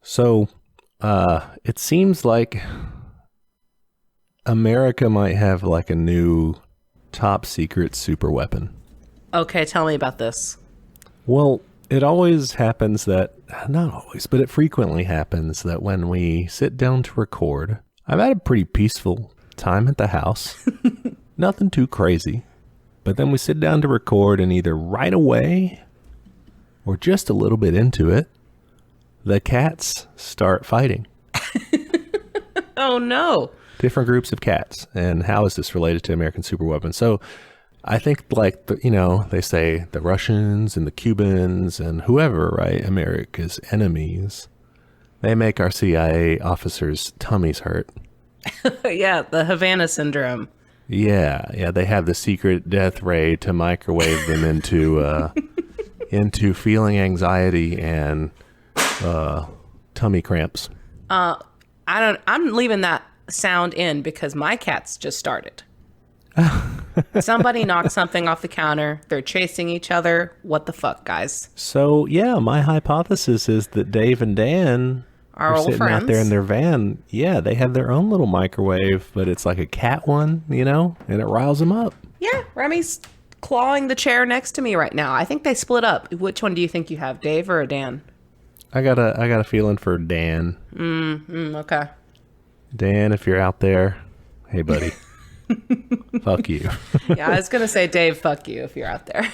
So, it seems like America might have like a new top secret super weapon. Okay, tell me about this. Well, it always happens that, not always, but it frequently happens that when we sit down to record, I've had a pretty peaceful time at the house. Nothing too crazy. But then we sit down to record and either right away or just a little bit into it, the cats start fighting. Oh, no. Different groups of cats. And how is this related to American superweapons? So I think like, they say the Russians and the Cubans and whoever, right? America's enemies. They make our CIA officers' tummies hurt. Yeah, the Havana syndrome. Yeah. They have the secret death ray to microwave them into feeling anxiety and tummy cramps. I'm leaving that sound in because my cats just started. Somebody knocked something off the counter. They're chasing each other. What the fuck, guys? So, yeah, my hypothesis is that Dave and Dan are old sitting friends out there in their van. Yeah, they have their own little microwave, but it's like a cat one, and it riles them up. Yeah, Remy's clawing the chair next to me right now. I think they split up. Which one do you think you have, Dave or Dan? I got a feeling for Dan. Okay. Dan, if you're out there, hey, buddy. Fuck you. Yeah, I was going to say, Dave, fuck you if you're out there.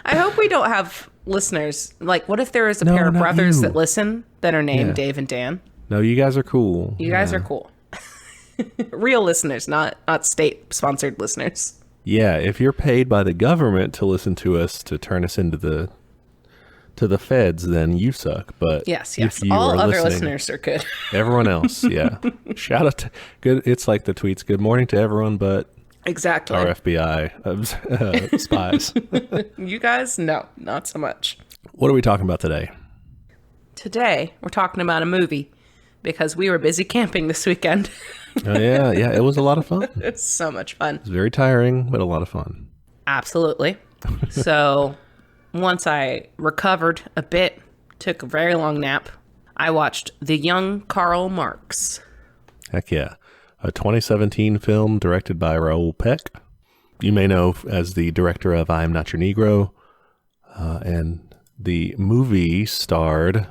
I hope we don't have listeners. Like, what if there is a pair of brothers that listen that are named Dave and Dan? No, you guys are cool. You guys are cool. Real listeners, not state-sponsored listeners. Yeah, if you're paid by the government to listen to us to turn us into the feds, then you suck. But yes, all other listeners are good. Everyone else, yeah. Shout out to good. It's like the tweets. Good morning to everyone, but exactly our FBI spies. You guys, no, not so much. What are we talking about today? Today we're talking about a movie because we were busy camping this weekend. Oh yeah, it was a lot of fun. It's so much fun. It was very tiring, but a lot of fun. Absolutely. So. Once I recovered a bit, took a very long nap, I watched The Young Karl Marx. Heck yeah. A 2017 film directed by Raoul Peck. You may know as the director of I Am Not Your Negro. And the movie starred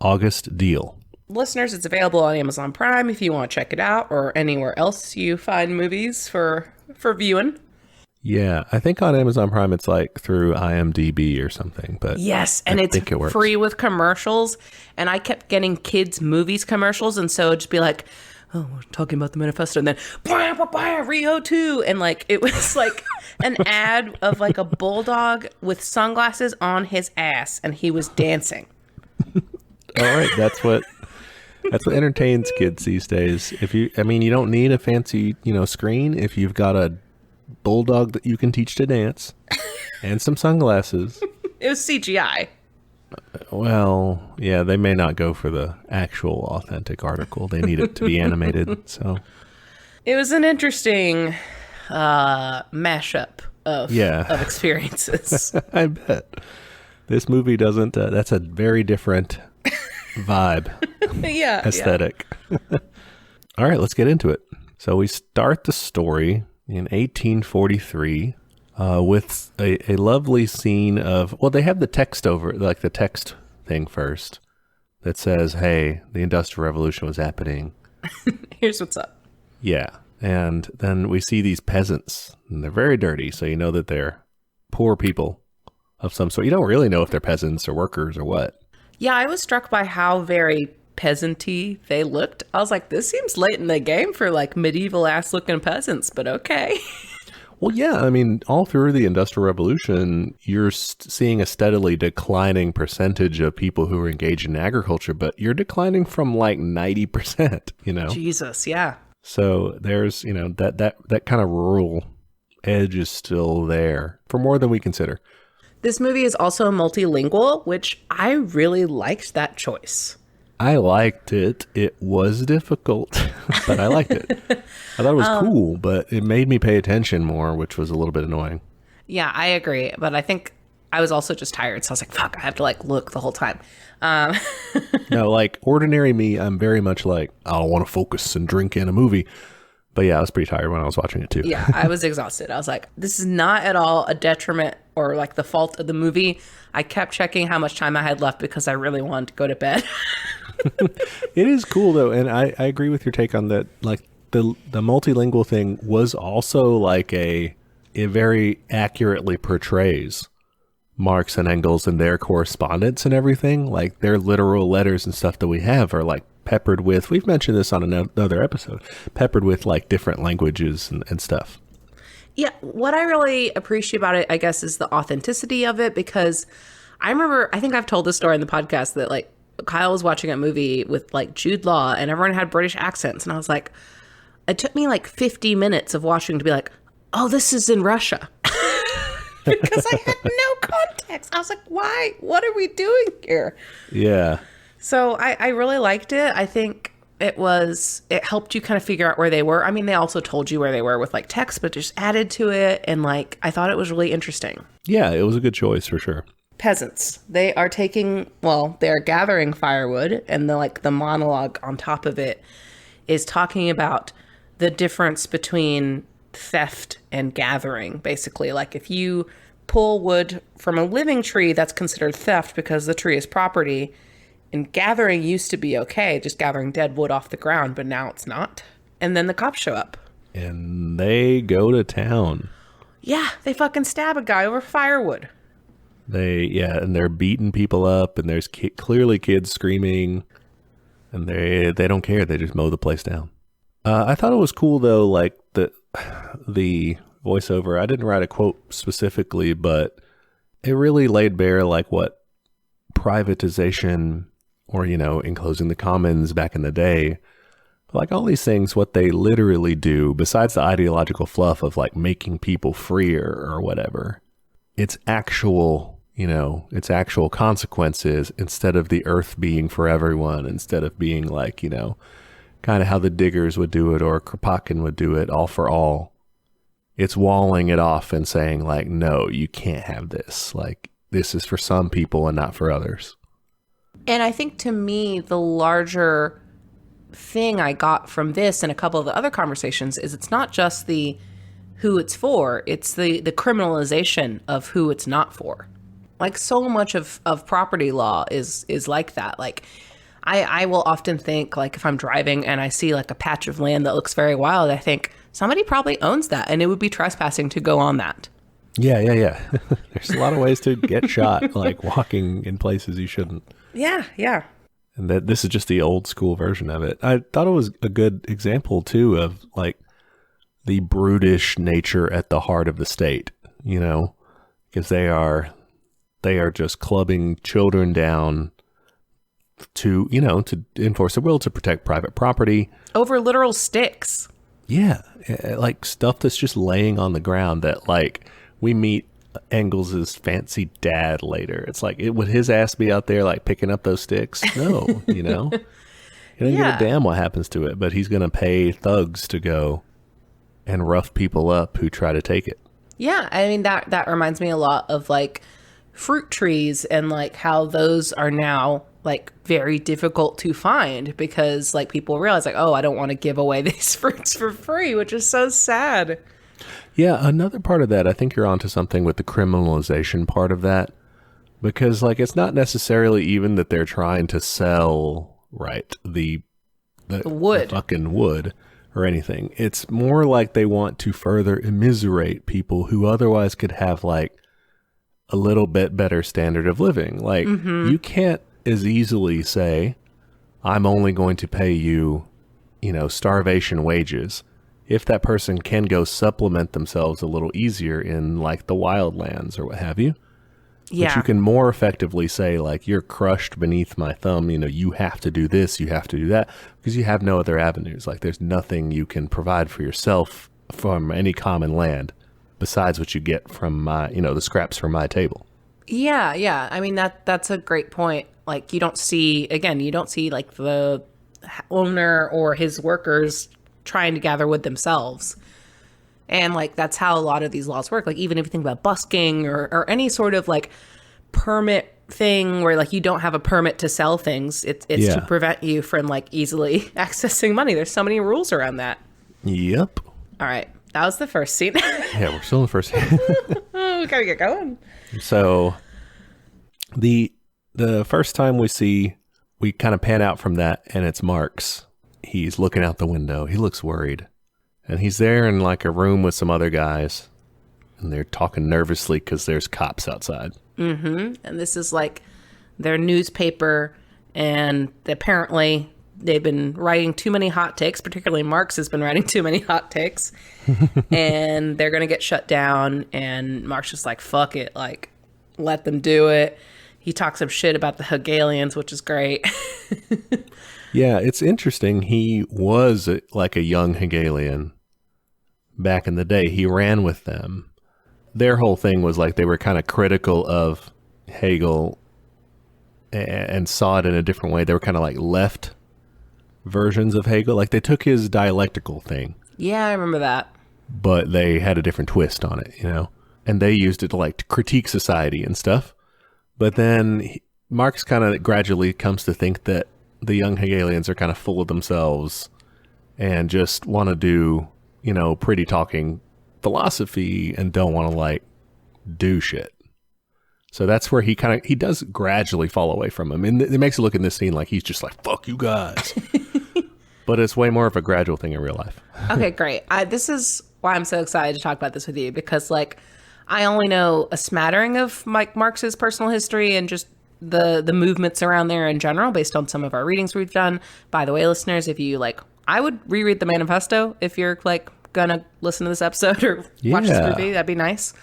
August Deal. Listeners, it's available on Amazon Prime if you want to check it out, or anywhere else you find movies for viewing. Yeah, I think on Amazon Prime it's like through IMDb or something, but yes, and it's free with commercials. And I kept getting kids' movies commercials, and so it'd just be like, "Oh, we're talking about the manifesto," and then blah, blah, blah, Rio 2, and like it was like an ad of like a bulldog with sunglasses on his ass, and he was dancing. All right, that's what entertains kids these days. You don't need a fancy screen if you've got a bulldog that you can teach to dance and some sunglasses. It was CGI. Well, yeah, they may not go for the actual authentic article. They need it to be animated. So it was an interesting mashup of experiences. I bet this movie doesn't. That's a very different vibe. Aesthetic. All right, let's get into it. So we start the story in 1843, with a lovely scene of, they have the text over, like the text thing first that says, hey, the Industrial Revolution was happening. Here's what's up. Yeah. And then we see these peasants, and they're very dirty, so you know that they're poor people of some sort. You don't really know if they're peasants or workers or what. Yeah, I was struck by how very peasanty they looked. I was like, this seems late in the game for like medieval ass looking peasants, but okay. Well, yeah, all through the Industrial Revolution, you're seeing a steadily declining percentage of people who are engaged in agriculture, but you're declining from like 90%, Jesus, yeah. So there's, that kind of rural edge is still there for more than we consider. This movie is also multilingual, which I really liked that choice. I liked it. It was difficult, but I liked it. I thought it was cool, but it made me pay attention more, which was a little bit annoying. Yeah, I agree. But I think I was also just tired. So I was like, fuck, I have to like look the whole time. No, like ordinary me, I'm very much like, I don't want to focus and drink in a movie. But yeah, I was pretty tired when I was watching it too. Yeah, I was exhausted. I was like, this is not at all a detriment or like the fault of the movie. I kept checking how much time I had left because I really wanted to go to bed. It is cool though. And I agree with your take on that. Like the multilingual thing was also like it very accurately portrays Marx and Engels and their correspondence and everything. Like their literal letters and stuff that we have are like peppered with, we've mentioned this on another episode, peppered with like different languages and stuff. Yeah, what I really appreciate about it, I guess, is the authenticity of it, because I remember, I think I've told this story in the podcast that like Kyle was watching a movie with like Jude Law and everyone had British accents. And I was like, it took me like 50 minutes of watching to be like, oh, this is in Russia. Because I had no context. I was like, why? What are we doing here? Yeah. So I really liked it. I think it helped you kind of figure out where they were. I mean, they also told you where they were with like text, but just added to it. And like, I thought it was really interesting. Yeah, it was a good choice for sure. Peasants. They're gathering firewood, and the monologue on top of it is talking about the difference between theft and gathering. Basically, like if you pull wood from a living tree, that's considered theft because the tree is property. And gathering used to be okay, just gathering dead wood off the ground, but now it's not. And then the cops show up. And they go to town. Yeah, they fucking stab a guy over firewood. And they're beating people up, and there's clearly kids screaming, and they don't care. They just mow the place down. I thought it was cool though, like the voiceover. I didn't write a quote specifically, but it really laid bare like what privatization, or enclosing the commons back in the day, like all these things, what they literally do, besides the ideological fluff of like making people freer or whatever, it's actual consequences, instead of the earth being for everyone, instead of being like, kind of how the diggers would do it or Kropotkin would do it, all for all. It's walling it off and saying like, no, you can't have this. Like, this is for some people and not for others. And I think to me, the larger thing I got from this and a couple of the other conversations is it's not just the who it's for, it's the criminalization of who it's not for. Like so much of property law is like that. Like I will often think like if I'm driving and I see like a patch of land that looks very wild, I think somebody probably owns that and it would be trespassing to go on that. Yeah. There's a lot of ways to get shot, like walking in places you shouldn't. Yeah. And that this is just the old school version of it. I thought it was a good example too of like the brutish nature at the heart of the state, because they are just clubbing children down to enforce their will, to protect private property over literal sticks. Yeah, like stuff that's just laying on the ground that like we meet Engels's fancy dad later. It's like, would his ass be out there like picking up those sticks? No, He doesn't give a damn what happens to it, but he's going to pay thugs to go and rough people up who try to take it. Yeah, I mean, that reminds me a lot of like fruit trees and like how those are now like very difficult to find because like people realize like, oh, I don't want to give away these fruits for free, which is so sad. Yeah, another part of that, I think you're onto something with the criminalization part of that, because like it's not necessarily even that they're trying to sell the wood, the fucking wood or anything. It's more like they want to further immiserate people who otherwise could have like a little bit better standard of living. Like you can't as easily say, I'm only going to pay you, starvation wages, if that person can go supplement themselves a little easier in like the wildlands or what have you. Yeah. But you can more effectively say like, you're crushed beneath my thumb. You have to do this, you have to do that, because you have no other avenues. Like there's nothing you can provide for yourself from any common land besides what you get from my, the scraps from my table. Yeah. I mean, that's a great point. Like you don't see like the owner or his workers trying to gather wood themselves. And like, that's how a lot of these laws work. Like, even if you think about busking or any sort of like permit thing where like you don't have a permit to sell things, it's to prevent you from like easily accessing money. There's so many rules around that. Yep. All right. That was the first scene. Yeah, we're still in the first scene. We gotta get going. So the first time we kind of pan out from that, and it's Marx. He's looking out the window. He looks worried. And he's there in like a room with some other guys. And they're talking nervously because there's cops outside. Mm-hmm. And this is like their newspaper. And apparently they've been writing too many hot takes. Particularly Marx has been writing too many hot takes. And they're going to get shut down. And Marx is like, fuck it. Like, let them do it. He talks some shit about the Hegelians, which is great. Yeah, it's interesting. He was like a young Hegelian back in the day. He ran with them. Their whole thing was like they were kind of critical of Hegel and saw it in a different way. They were kind of like left versions of Hegel. Like they took his dialectical thing. Yeah, I remember that. But they had a different twist on it, you know? And they used it to like to critique society and stuff. But then Marx kind of gradually comes to think that the young Hegelians are kind of full of themselves and just want to do, you know, pretty talking philosophy and don't want to like do shit. So that's where he does gradually fall away from him. And it makes it look in this scene like he's just like, fuck you guys. But it's way more of a gradual thing in real life. Okay, great. This is why I'm so excited to talk about this with you, because like I only know a smattering of Mike Marx's personal history and just the movements around there in general based on some of our readings we've done. By the way, listeners, if you like, I would reread the manifesto if you're like gonna listen to this episode or watch this movie. That'd be nice.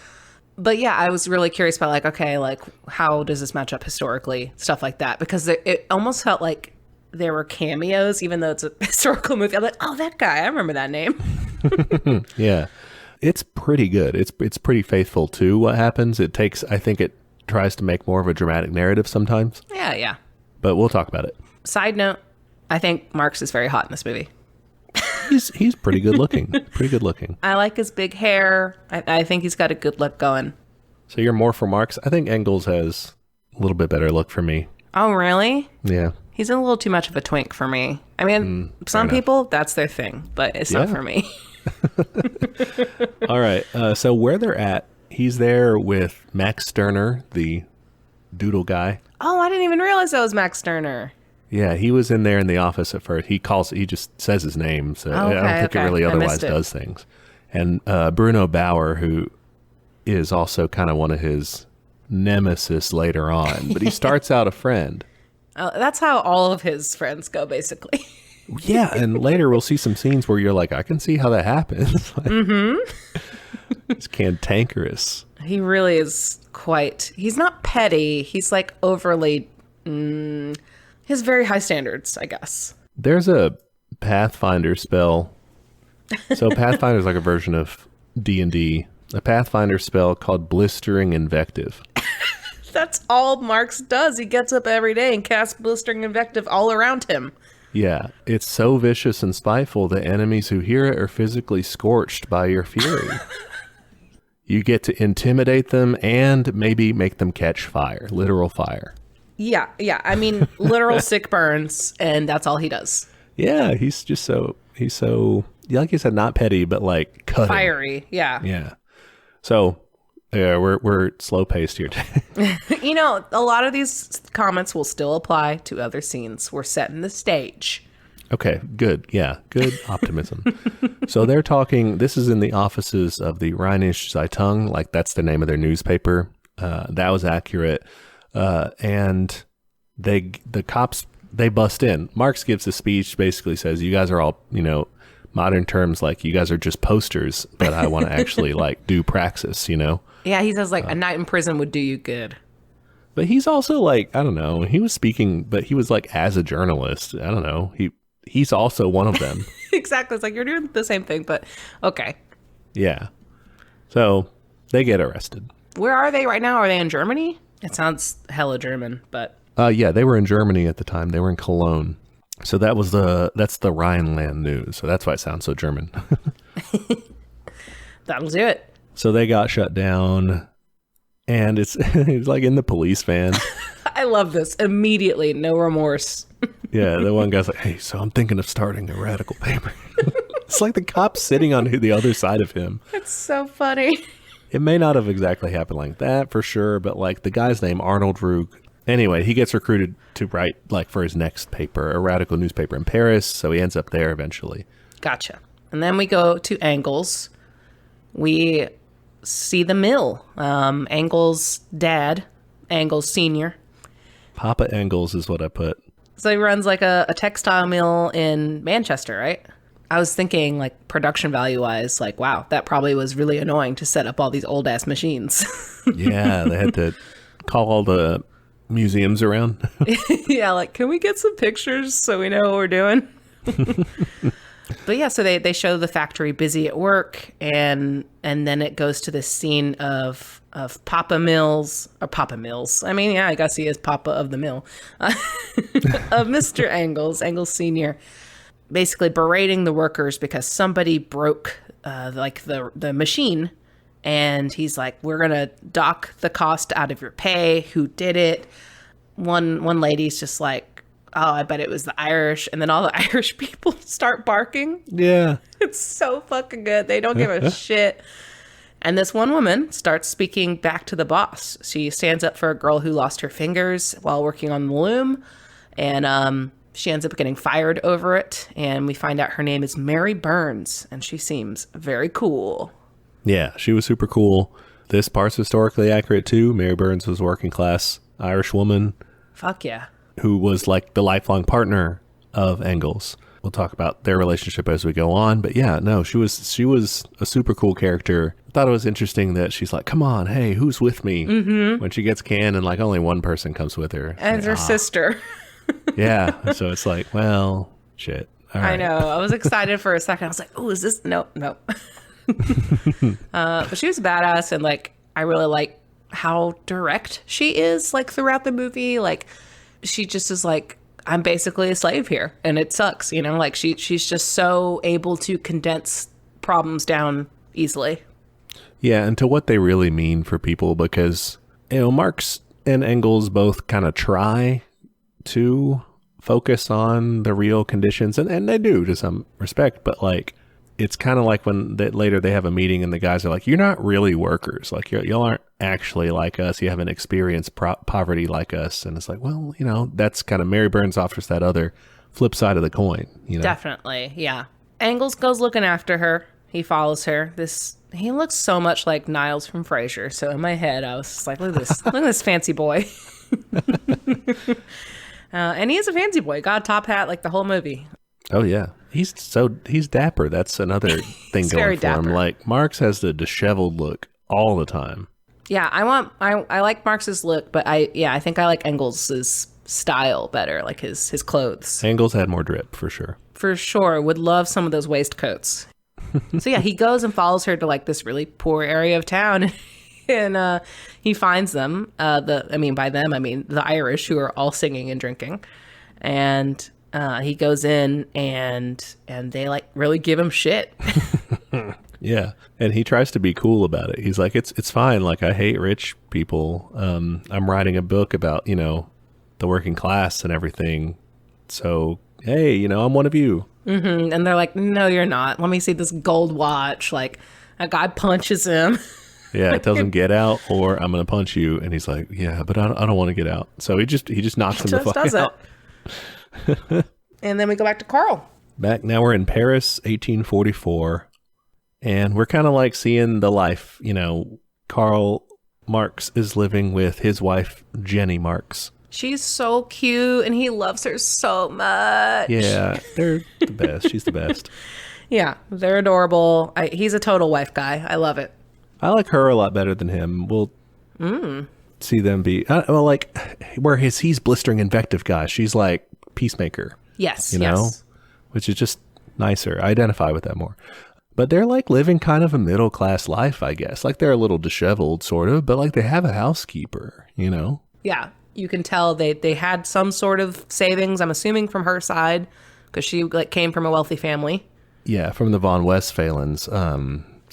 But yeah, I was really curious about like, okay, like how does this match up historically, stuff like that, because it almost felt like there were cameos, even though it's a historical movie. I'm like, oh, that guy, I remember that name. Yeah, it's pretty good. It's pretty faithful to what happens. I think it tries to make more of a dramatic narrative sometimes. Yeah. But we'll talk about it. Side note, I think Marx is very hot in this movie. He's pretty good looking. Pretty good looking. I like his big hair. I think he's got a good look going. So you're more for Marx? I think Engels has a little bit better look for me. Oh, really? Yeah. He's a little too much of a twink for me. I mean, some people, that's their thing, but it's not for me. All right. So where they're at, he's there with Max Stirner, the doodle guy. Oh, I didn't even realize that was Max Stirner. Yeah, he was in there in the office at first. He just says his name, so I don't think it really otherwise does things. And Bruno Bauer, who is also kind of one of his nemesis later on, but he starts out a friend. That's how all of his friends go, basically. Yeah, and later we'll see some scenes where you're like, I can see how that happens. It's cantankerous. He really is he's not petty. He's like overly, he has very high standards, I guess. There's a Pathfinder spell. So Pathfinder is like a version of D&D. A Pathfinder spell called Blistering Invective. That's all Marx does. He gets up every day and casts Blistering Invective all around him. Yeah, it's so vicious and spiteful that enemies who hear it are physically scorched by your fury. You get to intimidate them and maybe make them catch fire, literal fire. Yeah. I mean, literal sick burns, and that's all he does. Yeah, he's like you said, not petty, but like cutting. Fiery, yeah. Yeah. So, yeah, we're slow paced here. You know, a lot of these comments will still apply to other scenes. We're setting the stage. Okay, good. Yeah, good optimism. So they're talking, this is in the offices of the Rheinische Zeitung, like that's the name of their newspaper. That was accurate. And the cops, they bust in. Marx gives a speech, basically says, you guys are all, you know, modern terms, like you guys are just posters, but I want to actually like do praxis, you know? Yeah, he says like a night in prison would do you good. But he's also like, I don't know, he was speaking, but he was like as a journalist. I don't know. He's also one of them. Exactly. It's like you're doing the same thing, but okay. Yeah. So they get arrested. Where are they right now? Are they in Germany? It sounds hella German, but. Yeah, they were in Germany at the time. They were in Cologne. So that's the Rhineland news. So that's why it sounds so German. That'll do it. So they got shut down, and it's like in the police van. I love this. Immediately, no remorse. Yeah, the one guy's like, hey, so I'm thinking of starting a radical paper. It's like the cop's sitting on the other side of him. It's so funny. It may not have exactly happened like that for sure, but like the guy's name, Arnold Roog. Anyway, he gets recruited to write like for his next paper, a radical newspaper in Paris. So he ends up there eventually. Gotcha. And then we go to Engels. We see the mill. Engels' dad, Engels Sr. Papa Engels is what I put. So he runs like a textile mill in Manchester, right? I was thinking like production value wise, like, wow, that probably was really annoying to set up all these old ass machines. Yeah, they had to call all the museums around. Yeah, like, can we get some pictures so we know what we're doing? But yeah, so they show the factory busy at work, and then it goes to this scene of Papa Mills, or Papa Mills. I mean, yeah, I guess he is Papa of the mill, of Mr. Engels Sr., basically berating the workers because somebody broke like the machine, and he's like, we're gonna dock the cost out of your pay. Who did it? One lady's just like, oh, I bet it was the Irish. And then all the Irish people start barking. Yeah. It's so fucking good. They don't give a shit. And this one woman starts speaking back to the boss. She stands up for a girl who lost her fingers while working on the loom. And she ends up getting fired over it. And we find out her name is Mary Burns. And she seems very cool. Yeah, she was super cool. This part's historically accurate too. Mary Burns was a working class Irish woman. Fuck yeah. Who was like the lifelong partner of Engels. We'll talk about their relationship as we go on. But yeah, no, she was a super cool character. I thought it was interesting that she's like, come on, hey, who's with me? Mm-hmm. When she gets canned and like only one person comes with her. And it's her sister. Yeah. So it's like, well, shit. All right. I know. I was excited for a second. I was like, oh, is this? Nope. But she was badass, and like, I really like how direct she is like throughout the movie. Like, she just is like, I'm basically a slave here, and it sucks, you know? Like, she's just so able to condense problems down easily. Yeah, and to what they really mean for people, because, you know, Marx and Engels both kind of try to focus on the real conditions, and they do to some respect, but like, it's kind of like when later they have a meeting and the guys are like, you're not really workers. Like, y'all aren't actually like us. You haven't experienced poverty like us. And it's like, well, you know, that's kind of Mary Burns offers that other flip side of the coin. You know? Definitely. Yeah. Engels goes looking after her. He follows her. He looks so much like Niles from Frasier. So in my head, I was just like, look at this fancy boy. And he is a fancy boy. Got a top hat like the whole movie. Oh, yeah. He's dapper. That's another thing going for him. Like, Marx has the disheveled look all the time. Yeah, I like Marx's look, but I think I like Engels's style better, like his clothes. Engels had more drip, for sure. For sure. Would love some of those waistcoats. So yeah, he goes and follows her to like this really poor area of town, and he finds them. By them, I mean the Irish, who are all singing and drinking, and he goes in and they like really give him shit. Yeah. And he tries to be cool about it. He's like, it's fine. Like, I hate rich people. I'm writing a book about, you know, the working class and everything. So, hey, you know, I'm one of you. Mm-hmm. And they're like, no, you're not. Let me see this gold watch. Like, a guy punches him. Yeah. It tells him get out or I'm going to punch you. And he's like, yeah, but I don't want to get out. So he just knocks him the fuck out. And then we go back to Karl. Now we're in Paris, 1844. And we're kind of like seeing the life, you know. Karl Marx is living with his wife, Jenny Marx. She's so cute, and he loves her so much. Yeah, they're the best. She's the best. Yeah, they're adorable. He's a total wife guy. I love it. I like her a lot better than him. We'll see them be, where he's blistering invective guy. She's like peacemaker. Yes, you know, which is just nicer. I identify with that more. But they're like living kind of a middle class life, I guess. Like, they're a little disheveled, sort of, but like they have a housekeeper, you know? Yeah, you can tell they had some sort of savings, I'm assuming from her side, because she like came from a wealthy family. Yeah, from the von Westphalens.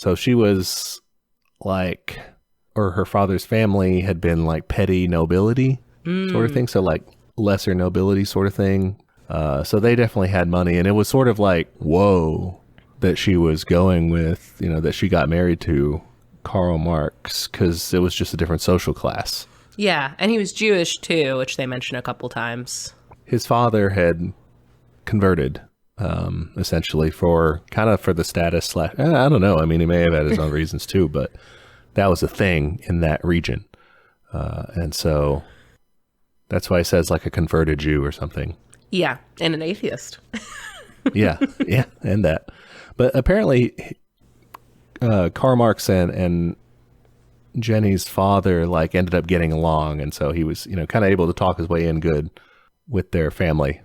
So she was like, or her father's family had been like petty nobility sort of thing. So like lesser nobility sort of thing. So they definitely had money, and it was sort of like, whoa, that she was going with, that she got married to Karl Marx, because it was just a different social class. Yeah, and he was Jewish too, which they mention a couple times. His father had converted, essentially for the status / I don't know. I mean, he may have had his own reasons too, but that was a thing in that region. And so that's why he says like a converted Jew or something. Yeah, and an atheist. yeah, and that. But apparently, Karl Marx and Jenny's father like ended up getting along, and so he was, kind of able to talk his way in good with their family.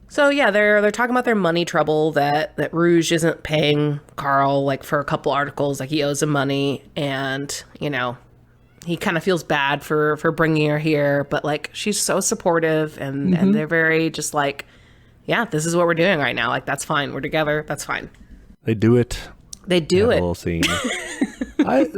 So yeah, they're talking about their money trouble, that Rouge isn't paying Karl like for a couple articles, like he owes him money, and he kind of feels bad for bringing her here, but like she's so supportive, and they're very just like, yeah, this is what we're doing right now. Like, that's fine. We're together. That's fine. They do it. They do it. A little scene.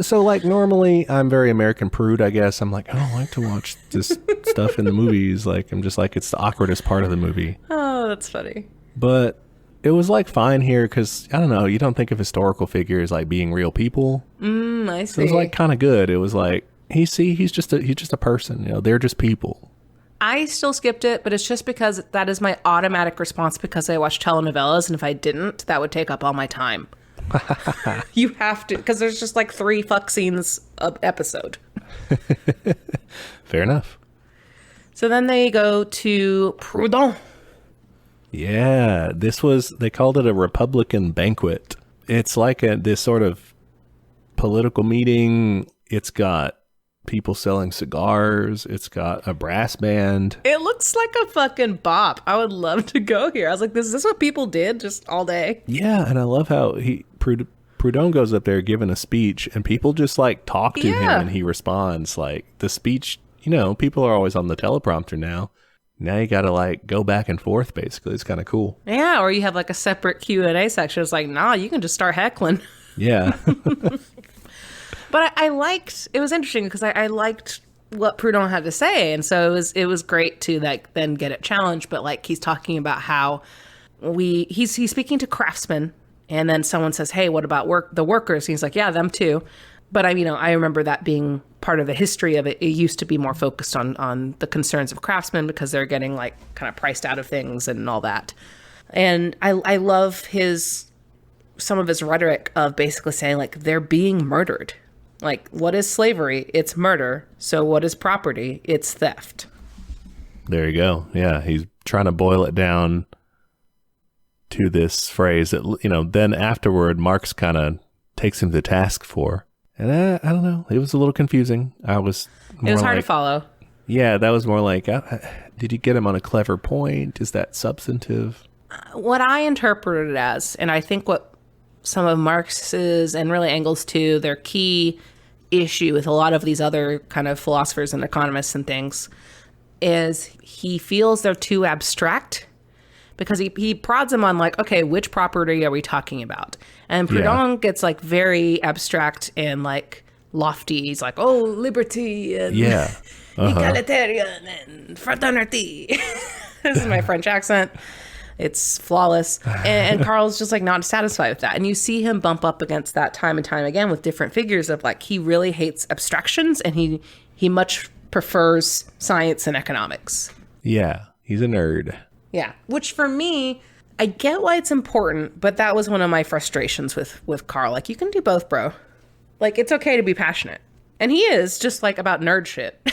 So like normally I'm very American prude, I guess. I'm like, I don't like to watch this stuff in the movies. Like, I'm just like, it's the awkwardest part of the movie. Oh, that's funny. But it was like fine here because, I don't know, you don't think of historical figures like being real people. I see. So it was like kind of good. It was like, he's just a person. They're just people. I still skipped it, but it's just because that is my automatic response because I watch telenovelas, and if I didn't, that would take up all my time. You have to, because there's just like 3 fuck scenes a episode. Fair enough. So then they go to Proudhon. Yeah, they called it a Republican banquet. It's like this sort of political meeting. It's got people selling cigars. It's got a brass band. It looks like a fucking bop. I would love to go here. I was like, is this what people did just all day? Yeah, and I love how Proudhon goes up there giving a speech, and people just like talk to him, and he responds. Like the speech, people are always on the teleprompter now. Now you got to like go back and forth. Basically, it's kind of cool. Yeah, or you have like a separate Q&A section. It's like, nah, you can just start heckling. Yeah. But it was interesting because I liked what Proudhon had to say. And so it was great to like then get it challenged. But like he's talking about how he's speaking to craftsmen, and then someone says, hey, what about the workers? And he's like, yeah, them too. But I remember that being part of the history of it. It used to be more focused on the concerns of craftsmen because they're getting like kind of priced out of things and all that. And I love some of his rhetoric of basically saying like they're being murdered. Like, what is slavery? It's murder. So what is property? It's theft. There you go. Yeah, he's trying to boil it down to this phrase that, then afterward, Marx kind of takes him to task for. And I don't know. It was a little confusing. It was hard to follow. Yeah, that was more like, did you get him on a clever point? Is that substantive? What I interpreted it as, and I think what some of Marx's and really Engels too, their key issue with a lot of these other kind of philosophers and economists and things is he feels they're too abstract, because he prods them on like, okay, which property are we talking about? And Proudhon gets like very abstract and like lofty. He's like, oh, liberty and egalitarian and fraternity. This is my French accent. It's flawless. And Karl's just like not satisfied with that. And you see him bump up against that time and time again with different figures of like, he really hates abstractions, and he much prefers science and economics. Yeah, he's a nerd. Yeah, which for me, I get why it's important, but that was one of my frustrations with Karl. Like, you can do both, bro. Like, it's okay to be passionate. And he is, just like about nerd shit.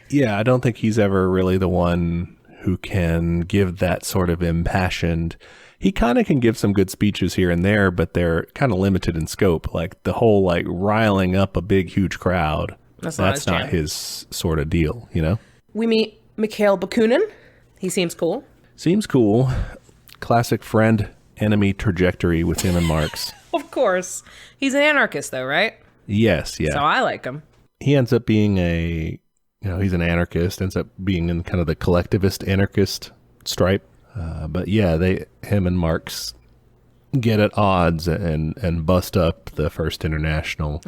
Yeah, I don't think he's ever really the one who can give that sort of impassioned. He kind of can give some good speeches here and there, but they're kind of limited in scope. Like the whole like riling up a big, huge crowd. That's not his sort of deal, We meet Mikhail Bakunin. He seems cool. Seems cool. Classic friend-enemy trajectory with him and Marx. Of course. He's an anarchist though, right? Yes, yeah. So I like him. He ends up being he's an anarchist, ends up being in kind of the collectivist anarchist stripe. But yeah, him and Marx get at odds and bust up the First International.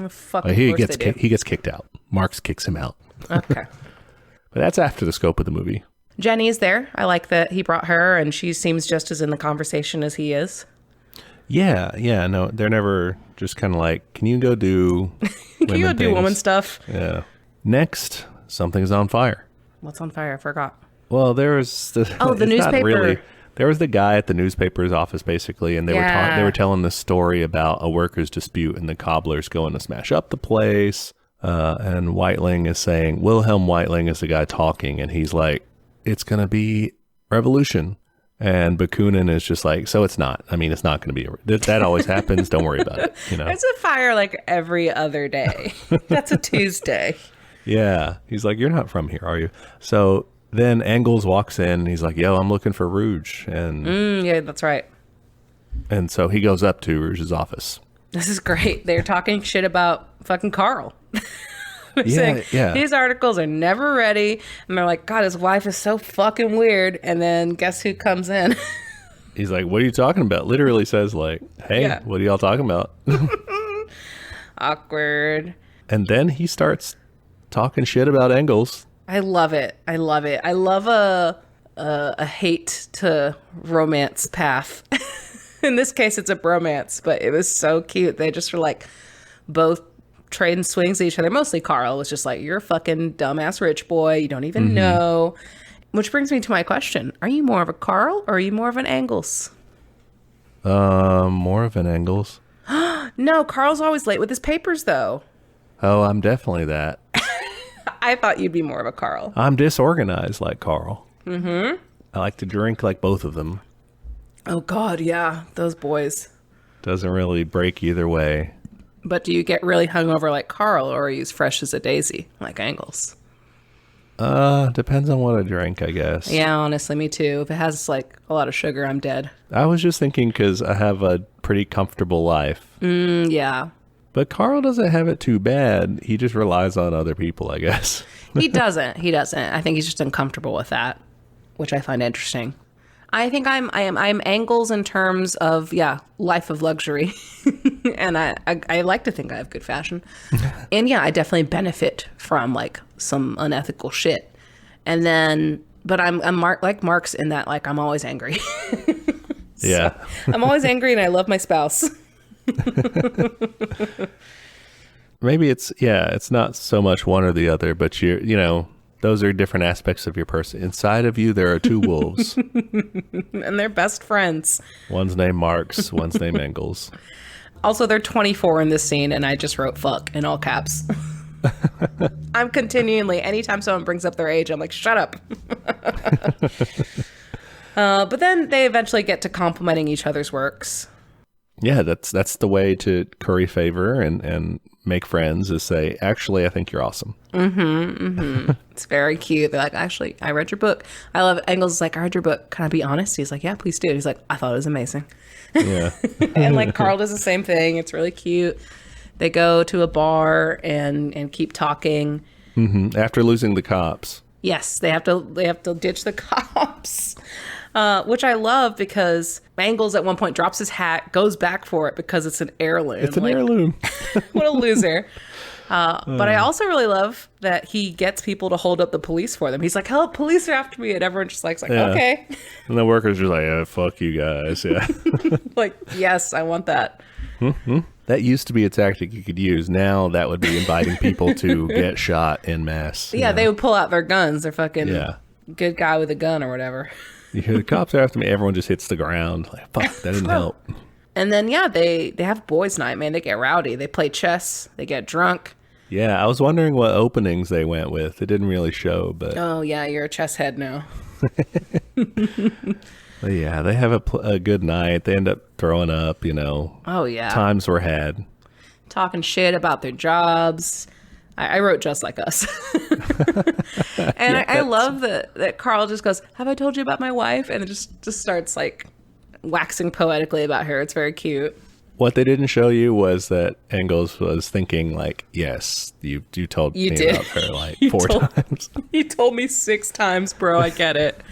He gets kicked out. Marx kicks him out. Okay. But that's after the scope of the movie. Jenny's there. I like that he brought her, and she seems just as in the conversation as he is. Yeah. No, they're never just kind of like, can you go do can you go do woman stuff? Yeah. Next, something's on fire. What's on fire? I forgot. Well, there was the newspaper. There was the guy at the newspaper's office, basically, and they were telling this story about a workers' dispute, and the cobbler's going to smash up the place. And Whiteling is saying, Wilhelm Whiteling is the guy talking, and he's like, it's going to be revolution. And Bakunin is just like, so it's not. I mean, it's not going to be. That always happens. Don't worry about it. You know, it's a fire like every other day. That's a Tuesday. Yeah. He's like, you're not from here, are you? So then Engels walks in and he's like, yo, I'm looking for Rouge. And yeah, that's right. And so he goes up to Rouge's office. This is great. They're talking shit about fucking Karl. Yeah. His articles are never ready. And they're like, God, his wife is so fucking weird. And then guess who comes in? He's like, what are you talking about? Literally says like, hey, What are y'all talking about? Awkward. And then he starts talking shit about Engels. I love it. I love a hate to romance path. In this case, it's a bromance, but it was so cute. They just were like both trading swings at each other. Mostly Karl was just like, you're a fucking dumbass rich boy. You don't even know. Which brings me to my question. Are you more of a Karl or are you more of an Engels? More of an Engels. No, Karl's always late with his papers, though. Oh, I'm definitely that. I thought you'd be more of a Karl. I'm disorganized like Karl. Mm-hmm. I like to drink like both of them. Oh, God, yeah. Those boys. Doesn't really break either way. But do you get really hungover like Karl, or are you as fresh as a daisy like Engels? Depends on what I drink, I guess. Yeah, honestly, me too. If it has like a lot of sugar, I'm dead. I was just thinking because I have a pretty comfortable life. Yeah. But Karl doesn't have it too bad. He just relies on other people, I guess. He doesn't. I think he's just uncomfortable with that, which I find interesting. I think I'm Engels in terms of, life of luxury. And I like to think I have good fashion. And I definitely benefit from like some unethical shit. And then, but I'm like Marx in that, like, I'm always angry. Yeah. So, I'm always angry and I love my spouse. Maybe it's not so much one or the other, but those are different aspects of your person. Inside of you, there are two wolves. And they're best friends. One's named Marx, one's named Engels. Also, they're 24 in this scene, and I just wrote fuck in all caps. I'm continually, anytime someone brings up their age, I'm like, shut up. But then they eventually get to complimenting each other's works. Yeah, that's the way to curry favor and make friends is say, actually, I think you're awesome. It's very cute. They're like, actually, I read your book. I love it. Engels is like, I read your book. Can I be honest? He's like, yeah, please do. He's like, I thought it was amazing. Yeah. And like Karl does the same thing. It's really cute. They go to a bar and keep talking. After losing the cops. Yes, they have to ditch the cops. Which I love because Engels at one point drops his hat, goes back for it because it's an heirloom. It's an heirloom. What a loser. But I also really love that he gets people to hold up the police for them. He's like, help, police are after me. And everyone's just like, okay. And the workers are like, fuck you guys. Yeah. Like, yes, I want that. That used to be a tactic you could use. Now that would be inviting people to get shot en masse. Yeah, they would pull out their guns. They're fucking good guy with a gun or whatever. You hear the cops are after me. Everyone just hits the ground. Like, fuck, that didn't help. And then, they have boys' night, man. They get rowdy. They play chess. They get drunk. Yeah, I was wondering what openings they went with. It didn't really show, but... Oh, yeah, you're a chess head now. But yeah, they have a good night. They end up throwing up, Oh, yeah. Times were had. Talking shit about their jobs. I wrote Just Like Us. And I love that Karl just goes, have I told you about my wife? And it just starts like waxing poetically about her. It's very cute. What they didn't show you was that Engels was thinking like, yes, you told me about her like 4 times. You told me 6 times, bro. I get it.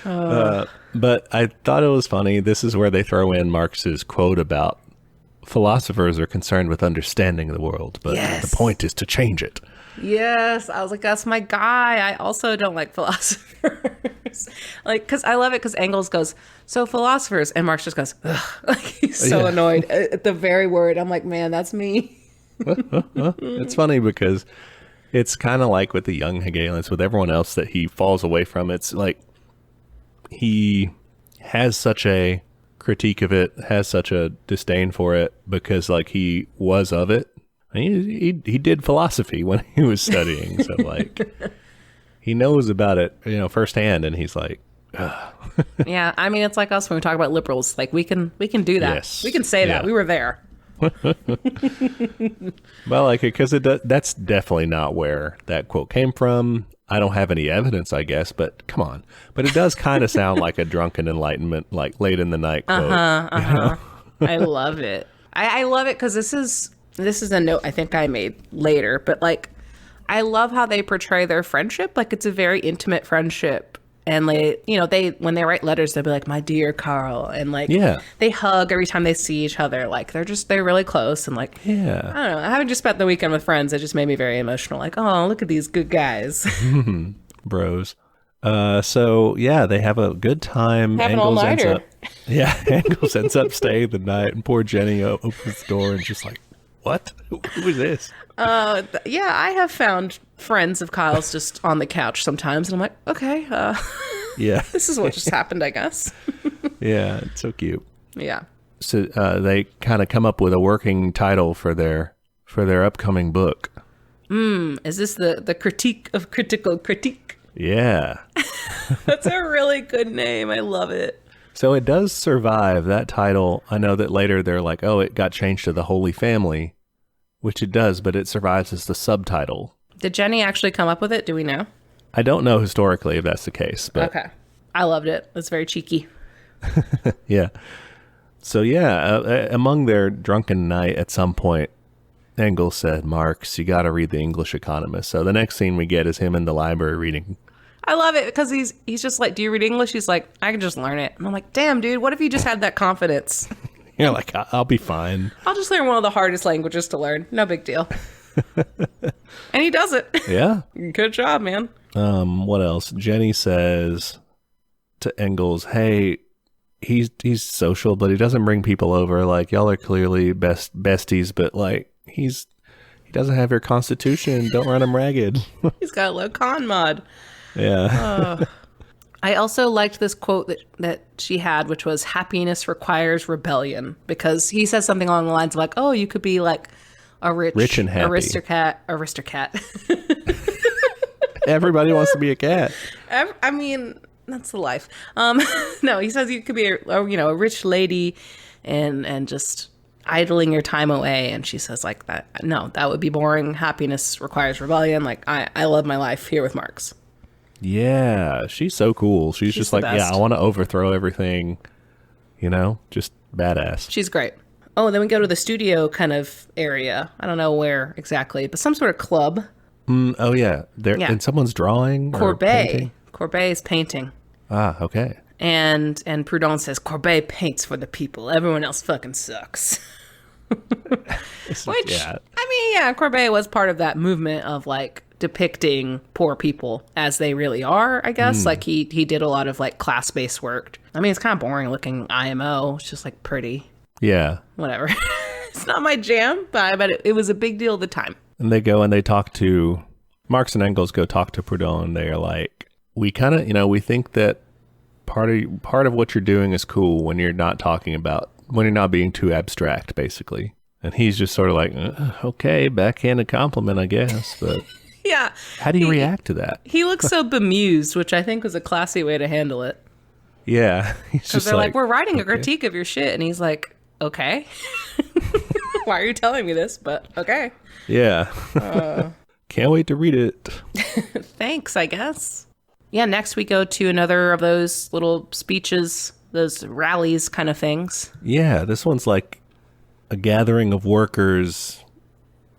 But I thought it was funny. This is where they throw in Marx's quote about philosophers are concerned with understanding the world, but the point is to change it. Yes, I was like, that's my guy. I also don't like philosophers. Like, because I love it because Engels goes, so philosophers, and Marx just goes, ugh. Like, he's so annoyed at the very word. I'm like, man, that's me. It's funny because it's kind of like with the young Hegelians, with everyone else that he falls away from. It's like he has such a critique of it, has such a disdain for it because like he was of it. He did philosophy when he was studying, so like he knows about it, firsthand, and he's like, ugh. Yeah, I mean, it's like us when we talk about liberals. Like we can do that. Yes. We can say that we were there. Well, like because that's definitely not where that quote came from. I don't have any evidence, I guess, but come on. But it does kind of sound like a drunken enlightenment, like late in the night quote. I love it. I love it because this is a note I think I made later, but like I love how they portray their friendship. Like it's a very intimate friendship. And they when they write letters, they'll be like, my dear Karl. And like, they hug every time they see each other. Like they're really close. And like, I don't know. I haven't just spent the weekend with friends. It just made me very emotional. Like, oh, look at these good guys. Bros. So yeah, they have a good time. Engels ends up staying the night, and poor Jenny opens the door and just like, what? Who is this? I have found friends of Kyle's just on the couch sometimes, and I'm like, okay, this is what just happened, I guess. Yeah, it's so cute. Yeah. So they kind of come up with a working title for their upcoming book. Is this the critique of critical critique? Yeah. That's a really good name. I love it. So it does survive that title. I know that later they're like, oh, it got changed to the Holy Family, which it does, but it survives as the subtitle. Did Jenny actually come up with it? Do we know? I don't know historically if that's the case. But okay. I loved it. It's very cheeky. Yeah. So among their drunken night at some point, Engels said, Marx, you got to read The English Economist. So the next scene we get is him in the library reading. I love it because he's just like, do you read English? He's like, I can just learn it. And I'm like, damn, dude, what if you just had that confidence? You're like, I'll be fine. I'll just learn one of the hardest languages to learn. No big deal. And he does it. Yeah. Good job, man. What else? Jenny says to Engels, hey, he's social, but he doesn't bring people over. Like, y'all are clearly besties, but like he doesn't have your constitution. Don't run him ragged. He's got a low con mod. Yeah. I also liked this quote that she had, which was, happiness requires rebellion, because he says something along the lines of like, oh, you could be like a rich and happy aristocrat. Everybody wants to be a cat. I mean, that's the life. No, he says you could be a rich lady and just idling your time away. And she says like that. No, that would be boring. Happiness requires rebellion. Like I love my life here with Marx. Yeah, she's so cool. She's just like, I want to overthrow everything, just badass. She's great. Oh, then we go to the studio kind of area. I don't know where exactly, but some sort of club. Oh, yeah. And someone's drawing Courbet. Courbet is painting. Ah, okay. And Proudhon says, Courbet paints for the people. Everyone else fucking sucks. Which, Courbet was part of that movement of like depicting poor people as they really are, I guess. Like he did a lot of like class-based work. I mean, it's kind of boring looking IMO. It's just like pretty. Yeah. Whatever. It's not my jam, but it was a big deal at the time. And they go and they talk to, Marx and Engels go talk to Proudhon. They are like, we kind of, we think that part of what you're doing is cool when you're not being too abstract, basically. And he's just sort of like, okay, backhanded compliment, I guess. But yeah. How do you react to that? He looks so bemused, which I think was a classy way to handle it. Yeah. Because they're like, we're writing a critique of your shit. And he's like, okay. Why are you telling me this? But okay. Yeah. Can't wait to read it. Thanks, I guess. Yeah, next we go to another of those little speeches, those rallies kind of things. Yeah, this one's like a gathering of workers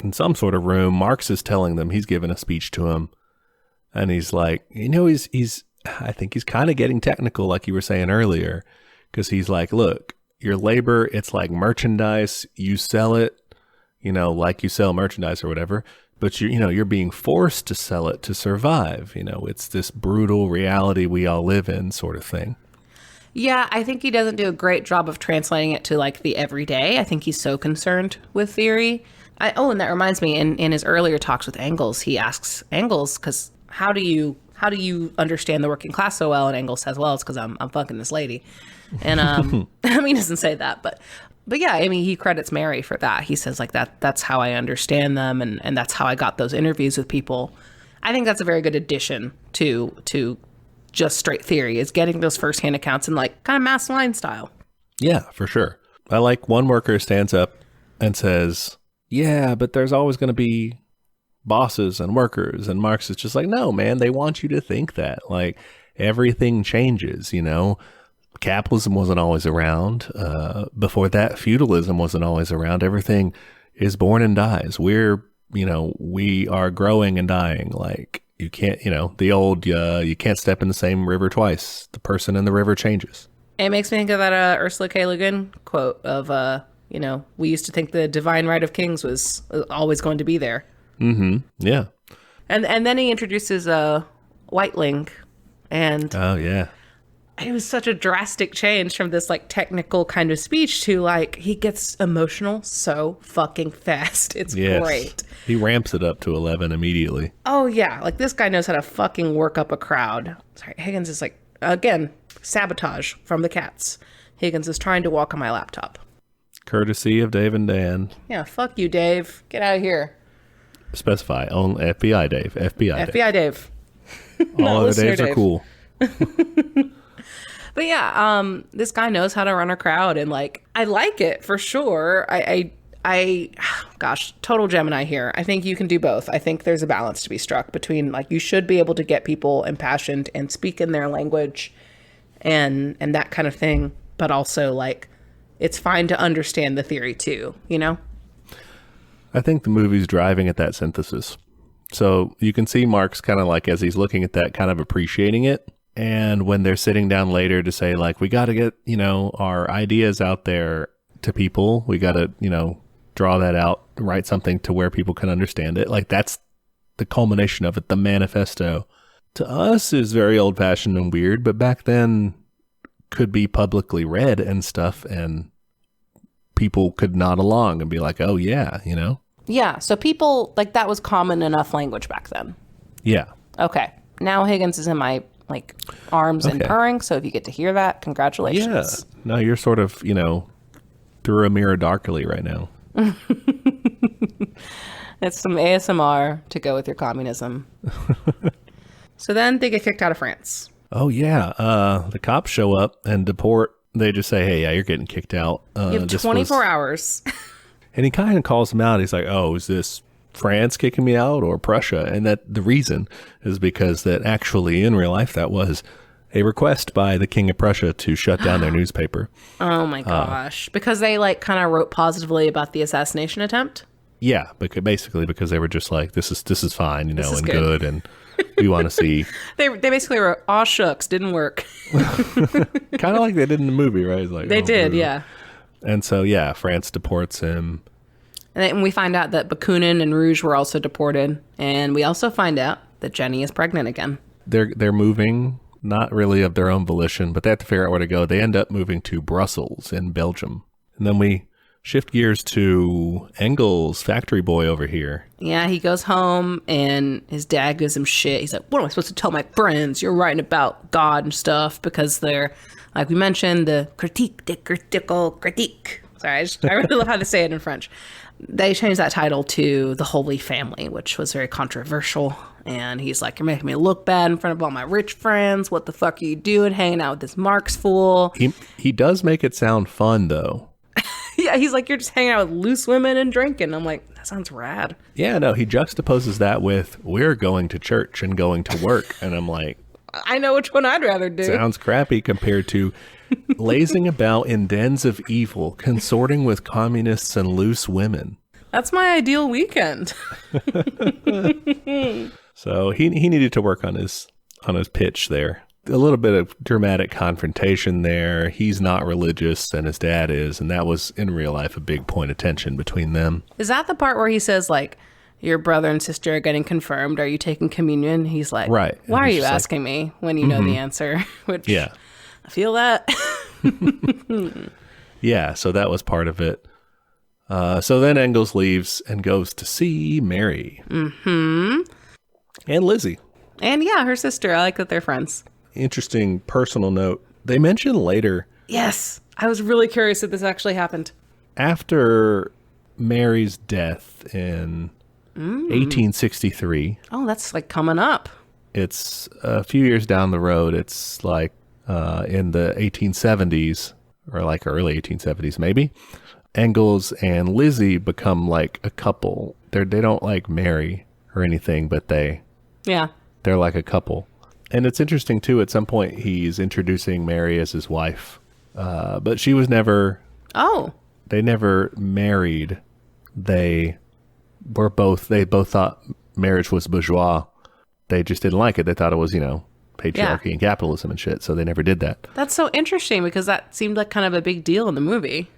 in some sort of room. Marx is telling them, he's giving a speech to him. And he's like, I think he's kind of getting technical, like you were saying earlier, because he's like, look, your labor, it's like merchandise. You sell it, like you sell merchandise or whatever, but you're being forced to sell it to survive. It's this brutal reality we all live in sort of thing. Yeah, I think he doesn't do a great job of translating it to like the everyday. I think he's so concerned with theory. And that reminds me, in his earlier talks with Engels, he asks Engels, because how do you understand the working class so well? And Engels says, well, it's because I'm fucking this lady. And he doesn't say that, but yeah, he credits Mary for that. He says like that's how I understand them, and that's how I got those interviews with people. I think that's a very good addition to just straight theory, is getting those firsthand accounts in like kind of mass line style. Yeah, for sure. I like one worker stands up and says, yeah, but there's always going to be bosses and workers. And Marx is just like, no, man, they want you to think that. Like, everything changes, Capitalism wasn't always around. Before that, feudalism wasn't always around. Everything is born and dies. We are growing and dying. Like, you can't, the old, you can't step in the same river twice. The person in the river changes. It makes me think of that Ursula K. Le Guin quote of, we used to think the divine right of kings was always going to be there. Mm-hmm. Yeah. And then he introduces Whiteling, and oh yeah, it was such a drastic change from this like technical kind of speech to like he gets emotional so fucking fast. It's great. He ramps it up to 11 immediately. Oh yeah, like this guy knows how to fucking work up a crowd. Sorry, Higgins is like, again, sabotage from the cats. Higgins is trying to walk on my laptop. Courtesy of Dave and Dan. Yeah, fuck you, Dave. Get out of here. Specify on FBI Dave. FBI Dave. All other Daves are cool. But yeah, this guy knows how to run a crowd, and like I like it for sure. Gosh, total Gemini here. I think you can do both. I think there's a balance to be struck between like you should be able to get people impassioned and speak in their language and that kind of thing, but also like it's fine to understand the theory too, I think the movie's driving at that synthesis. So you can see Marx kind of like, as he's looking at that, kind of appreciating it. And when they're sitting down later to say like, we got to get, our ideas out there to people, we got to, draw that out, write something to where people can understand it. Like that's the culmination of it. The manifesto to us is very old fashioned and weird, but back then could be publicly read and stuff. And people could nod along and be like, oh yeah, Yeah, so people, like, that was common enough language back then. Yeah. Okay. Now Higgins is in my, like, arms and purring, so if you get to hear that, congratulations. Yeah. No, you're sort of, through a mirror darkly right now. It's some ASMR to go with your communism. So then they get kicked out of France. Oh, yeah. The cops show up and deport. They just say, hey, yeah, you're getting kicked out. You have 24 hours. And he kind of calls them out. He's like, oh, is this France kicking me out or Prussia? And that the reason is because that actually in real life, that was a request by the King of Prussia to shut down their newspaper. Oh, my gosh. Because they like kind of wrote positively about the assassination attempt? Yeah, basically because they were just like, this is fine, and good. And we want to see. They basically wrote, aw shucks, didn't work. Kind of like they did in the movie, right? It's like, they did, yeah. And so, yeah, France deports him. And then we find out that Bakunin and Rouge were also deported. And we also find out that Jenny is pregnant again. They're moving, not really of their own volition, but they have to figure out where to go. They end up moving to Brussels in Belgium. And then we shift gears to Engels, factory boy over here. Yeah, he goes home and his dad gives him shit. He's like, what am I supposed to tell my friends? You're writing about God and stuff, because they're, like we mentioned, the critical critique. Sorry, I really love how to say it in French. They changed that title to The Holy Family, which was very controversial. And he's like, you're making me look bad in front of all my rich friends. What the fuck are you doing hanging out with this Marx fool? He does make it sound fun, though. Yeah, he's like, you're just hanging out with loose women and drinking. I'm like, that sounds rad. Yeah, no, he juxtaposes that with, we're going to church and going to work. And I'm like, I know which one I'd rather do. Sounds crappy compared to, lazing about in dens of evil, consorting with communists and loose women. That's my ideal weekend. So he needed to work on his pitch there. A little bit of dramatic confrontation there. He's not religious and his dad is, and that was in real life a big point of tension between them. Is that the part where he says, like, your brother and sister are getting confirmed? Are you taking communion? He's like, right. Why are you asking me when you know the answer? Which, yeah. I feel that. Yeah, so that was part of it. So then Engels leaves and goes to see Mary. Mm-hmm. And Lizzie. And yeah, her sister. I like that they're friends. Interesting personal note. They mention later. Yes. I was really curious if this actually happened. After Mary's death in 1863. Oh, that's like coming up. It's a few years down the road. It's like in the 1870s or like early 1870s maybe. Engels and Lizzie become like a couple. They don't like marry or anything, but they're like a couple. And it's interesting too, at some point he's introducing Mary as his wife. But she was never they never married. They both thought marriage was bourgeois. They just didn't like it. They thought it was, patriarchy and capitalism and shit, so they never did that. That's so interesting because that seemed like kind of a big deal in the movie.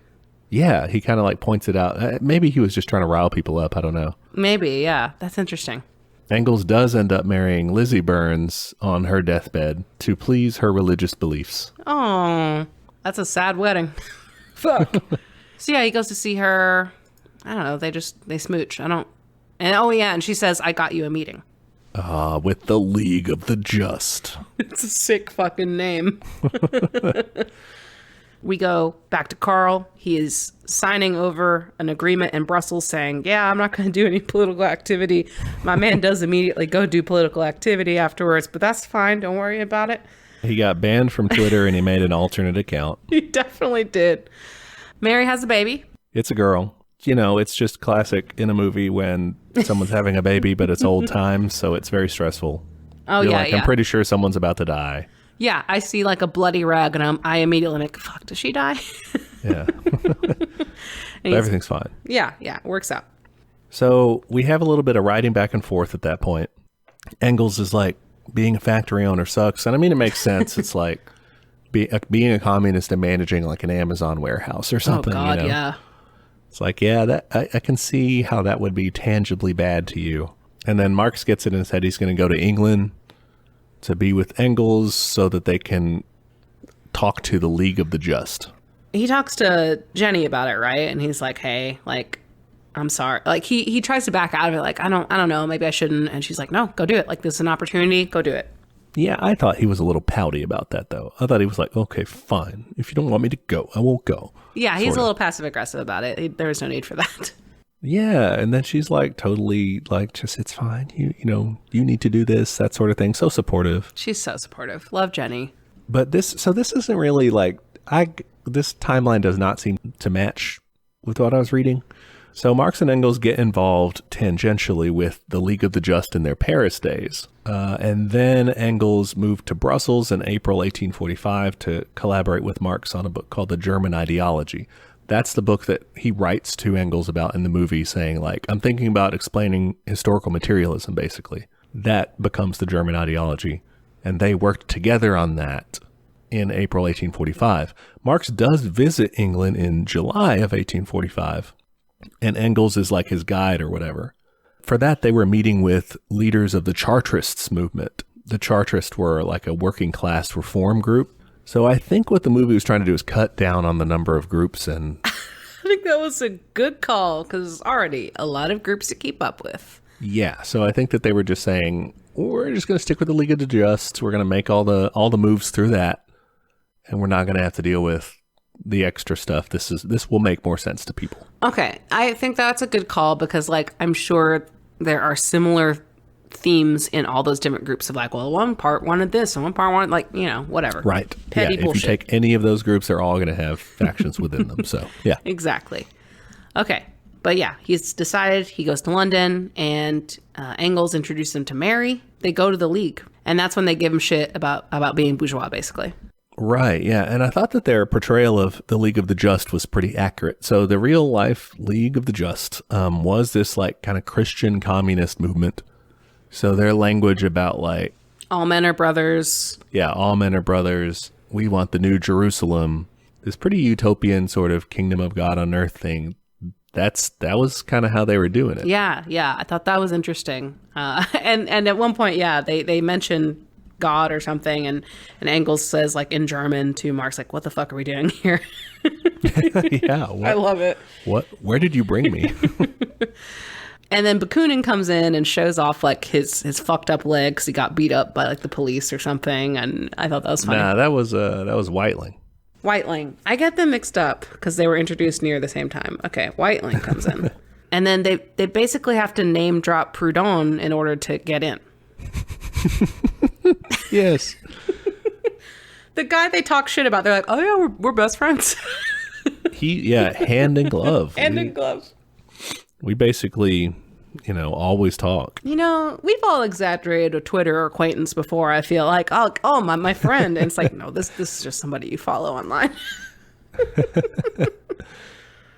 Yeah, he kind of like points it out. Maybe he was just trying to rile people up. I don't know. Maybe, yeah. That's interesting. Engels does end up marrying Lizzie Burns on her deathbed to please her religious beliefs. Oh, that's a sad wedding. Fuck. So yeah, he goes to see her. I don't know. They smooch. And she says, I got you a meeting. With the League of the Just. It's a sick fucking name. We go back to Karl. He is signing over an agreement in Brussels saying, yeah, I'm not going to do any political activity. My man does immediately go do political activity afterwards, but that's fine. Don't worry about it. He got banned from Twitter and he made an alternate account. He definitely did. Mary has a baby. It's a girl. It's just classic in a movie when someone's having a baby, but it's old times, so it's very stressful. Oh, yeah. I'm pretty sure someone's about to die. Yeah, I see like a bloody rag and I immediately like, fuck, does she die? Yeah. But everything's fine. Yeah, it works out. So we have a little bit of writing back and forth at that point. Engels is like, being a factory owner sucks. And I mean, it makes sense. It's like being a communist and managing like an Amazon warehouse or something. Oh, God, yeah. It's like, yeah, that I can see how that would be tangibly bad to you. And then Marx gets it in his head. He's going to go to England to be with Engels so that they can talk to the League of the Just. He talks to Jenny about it, right? And he's like, hey, like, I'm sorry. Like, he tries to back out of it. Like, I don't know. Maybe I shouldn't. And she's like, no, go do it. Like, this is an opportunity. Go do it. Yeah, I thought he was a little pouty about that, though. I thought he was like, okay, fine. If you don't want me to go, I won't go. Yeah, he's a little passive-aggressive about it. There was no need for that. Yeah, and then she's like totally like, just it's fine. You need to do this, that sort of thing. So supportive. She's so supportive. Love Jenny. But this isn't really like this timeline does not seem to match with what I was reading. So Marx and Engels get involved tangentially with the League of the Just in their Paris days. And then Engels moved to Brussels in April 1845 to collaborate with Marx on a book called The German Ideology. That's the book that he writes to Engels about in the movie, saying, like, I'm thinking about explaining historical materialism, basically. That becomes the German ideology. And they worked together on that in April 1845. Marx does visit England in July of 1845, and Engels is like his guide or whatever. For that, they were meeting with leaders of the Chartists movement. The Chartists were like a working class reform group. So I think what the movie was trying to do is cut down on the number of groups. And I think that was a good call because already a lot of groups to keep up with. Yeah, so I think that they were just saying, we're just going to stick with the League of the Just. We're going to make all the moves through that, and we're not going to have to deal with the extra stuff. This will make more sense to people. Okay, I think that's a good call because, like, I'm sure there are similar themes in all those different groups of like, well, one part wanted this and one part wanted like, whatever. Right. Petty bullshit. If you take any of those groups, they're all going to have factions within them. So, yeah. Exactly. Okay. But yeah, he's decided he goes to London and Engels introduced him to Mary. They go to the League. And that's when they give him shit about being bourgeois, basically. Right, yeah. And I thought that their portrayal of the League of the Just was pretty accurate. So the real life League of the Just was this like kind of Christian communist movement. So their language about like... all men are brothers. Yeah, all men are brothers. We want the new Jerusalem. This pretty utopian sort of kingdom of God on earth thing. That was kind of how they were doing it. Yeah. I thought that was interesting. And at one point, they mention God or something, and Engels says, like, in German to Marx, like, what the fuck are we doing here? Yeah. I love it. Where did you bring me? And then Bakunin comes in and shows off, like, his fucked up leg because he got beat up by, like, the police or something, and I thought that was funny. Nah, that was Whiteling. Whiteling. I get them mixed up because they were introduced near the same time. Okay, Whiteling comes in. And then they basically have to name drop Proudhon in order to get in. Yes. The guy they talk shit about, they're like, oh yeah, we're best friends. Hand in glove. Hand in glove. We basically, always talk. We've all exaggerated a Twitter acquaintance before, I feel like. Oh, my friend. And it's like, no, this is just somebody you follow online.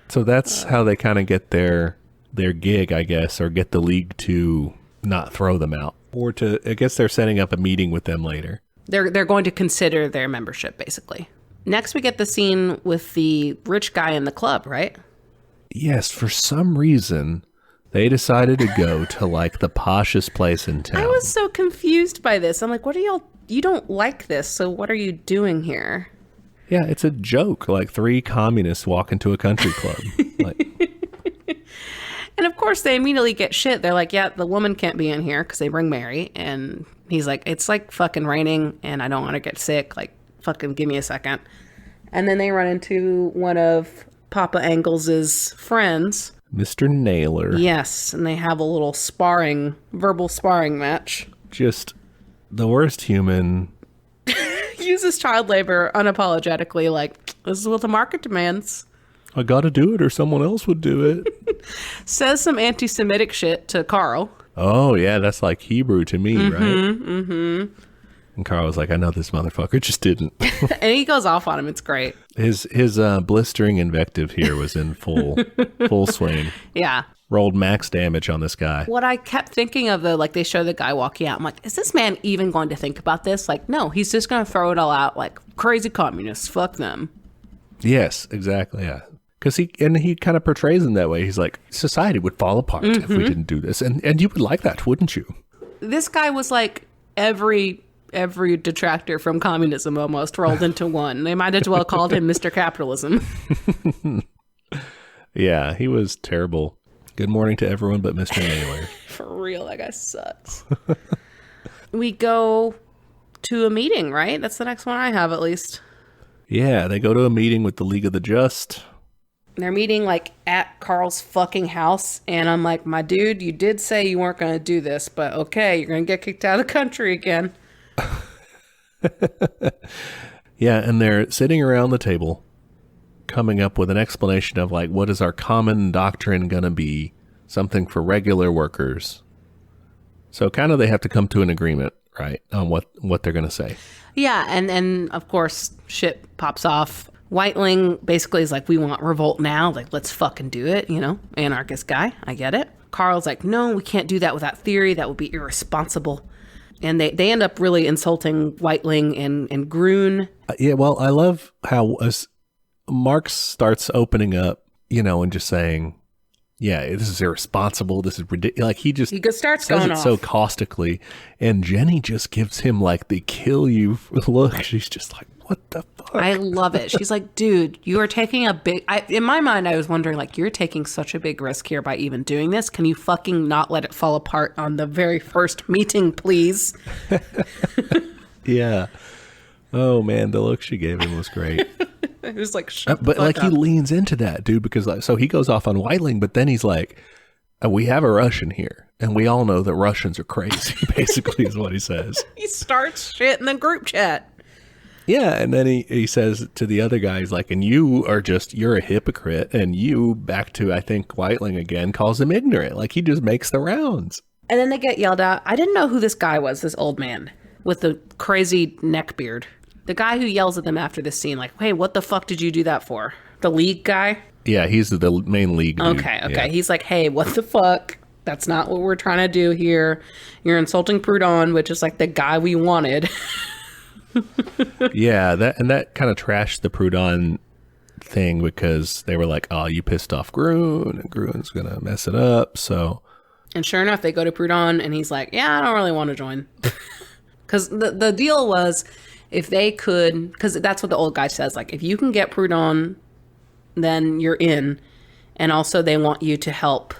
So that's how they kind of get their gig, I guess, or get the league to not throw them out. Or I guess they're setting up a meeting with them later. They're going to consider their membership, basically. Next, we get the scene with the rich guy in the club, right? Yes, for some reason, they decided to go to, like, the poshest place in town. I was so confused by this. I'm like, what are y'all... You don't like this, so what are you doing here? Yeah, it's a joke. Like, 3 communists walk into a country club. And of course, they immediately get shit. They're like, yeah, the woman can't be in here because they bring Mary. And he's like, it's like fucking raining and I don't want to get sick. Like, fucking give me a second. And then they run into one of Papa Engels's friends. Mr. Naylor. Yes, and they have a little verbal sparring match. Just the worst human. Uses child labor unapologetically, like, this is what the market demands. I gotta do it or someone else would do it. Says some anti-Semitic shit to Karl. Oh, yeah, that's like Hebrew to me, right? Mm-hmm. And Karl was like, I know this motherfucker just didn't. And he goes off on him. It's great. His blistering invective here was in full swing. Yeah. Rolled max damage on this guy. What I kept thinking of, though, like, they show the guy walking out. I'm like, is this man even going to think about this? Like, no, he's just going to throw it all out like crazy communists. Fuck them. Yes, exactly, yeah. Because he kind of portrays him that way. He's like, society would fall apart if we didn't do this. And you would like that, wouldn't you? This guy was like every detractor from communism almost rolled into one. They might as well called him Mr. Capitalism. Yeah, he was terrible. Good morning to everyone but Mr. Naylor. For real, that guy sucks. We go to a meeting, right? That's the next one I have, at least. Yeah, they go to a meeting with the League of the Just. They're meeting, like, at Karl's fucking house, and I'm like, my dude, you did say you weren't going to do this, but okay, you're going to get kicked out of the country again. Yeah, and they're sitting around the table, coming up with an explanation of, like, what is our common doctrine going to be? Something for regular workers. So kind of they have to come to an agreement, right, on what they're going to say. Yeah, and of course, shit pops off. Whiteling basically is like, we want revolt now. Like, let's fucking do it, anarchist guy. I get it. Karl's like, no, we can't do that without theory. That would be irresponsible. And they end up really insulting Whiteling and Grun. Yeah, well, I love how Marx starts opening up, and just saying, yeah, this is irresponsible. This is ridiculous. Like, he starts says going it off so caustically. And Jenny just gives him, like, the kill you look. She's just like, what the fuck? I love it. She's like, dude, you are taking a big... in my mind, I was wondering, like, you're taking such a big risk here by even doing this. Can you fucking not let it fall apart on the very first meeting, please? Yeah. Oh, man, the look she gave him was great. It was like, but, like, he leans into that, dude, because, like, so he goes off on Whiteling, but then he's like, we have a Russian here, and we all know that Russians are crazy, basically, is what he says. He starts shit in the group chat. Yeah, and then he says to the other guy, he's like, and you're a hypocrite, and you, back to, I think, Whiteling again, calls him ignorant. Like, he just makes the rounds. And then they get yelled at. I didn't know who this guy was, this old man with the crazy neck beard. The guy who yells at them after this scene, like, hey, what the fuck did you do that for? The League guy? Yeah, he's the main League dude. Okay. Yeah. He's like, hey, what the fuck? That's not what we're trying to do here. You're insulting Proudhon, which is like the guy we wanted. Yeah, that kind of trashed the Proudhon thing because they were like, oh, you pissed off Grun, and Grun's going to mess it up, so... And sure enough, they go to Proudhon, and he's like, yeah, I don't really want to join. Because the deal was, if they could... Because that's what the old guy says, like, if you can get Proudhon, then you're in. And also, they want you to help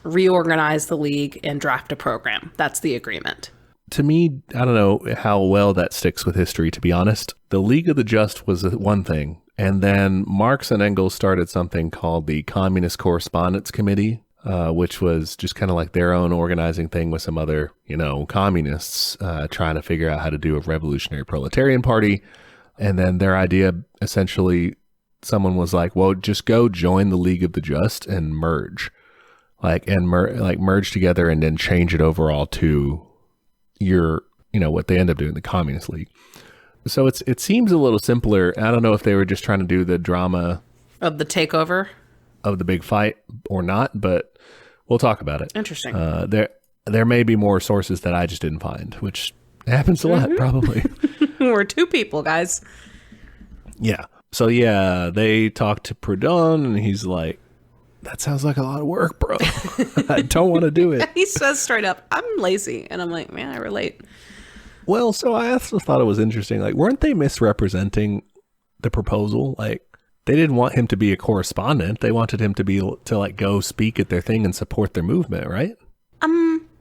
reorganize the League and draft a program. That's the agreement. To me, I don't know how well that sticks with history, to be honest. The League of the Just was one thing. And then Marx and Engels started something called the Communist Correspondence Committee, which was just kind of like their own organizing thing with some other, communists trying to figure out how to do a revolutionary proletarian party. And then their idea, essentially, someone was like, well, just go join the League of the Just and merge. Merge together and then change it overall to what they end up doing, the Communist League. So it seems a little simpler. I don't know if they were just trying to do the drama of the takeover of the big fight or not, but we'll talk about it. Interesting. There may be more sources that I just didn't find, which happens a lot, probably. We're two people, guys. Yeah. So yeah, they talk to Proudhon, and he's like, that sounds like a lot of work, bro. I don't want to do it. He says straight up, I'm lazy. And I'm like, man, I relate. Well, so I also thought it was interesting. Like, weren't they misrepresenting the proposal? Like, they didn't want him to be a correspondent. They wanted him to go speak at their thing and support their movement, right?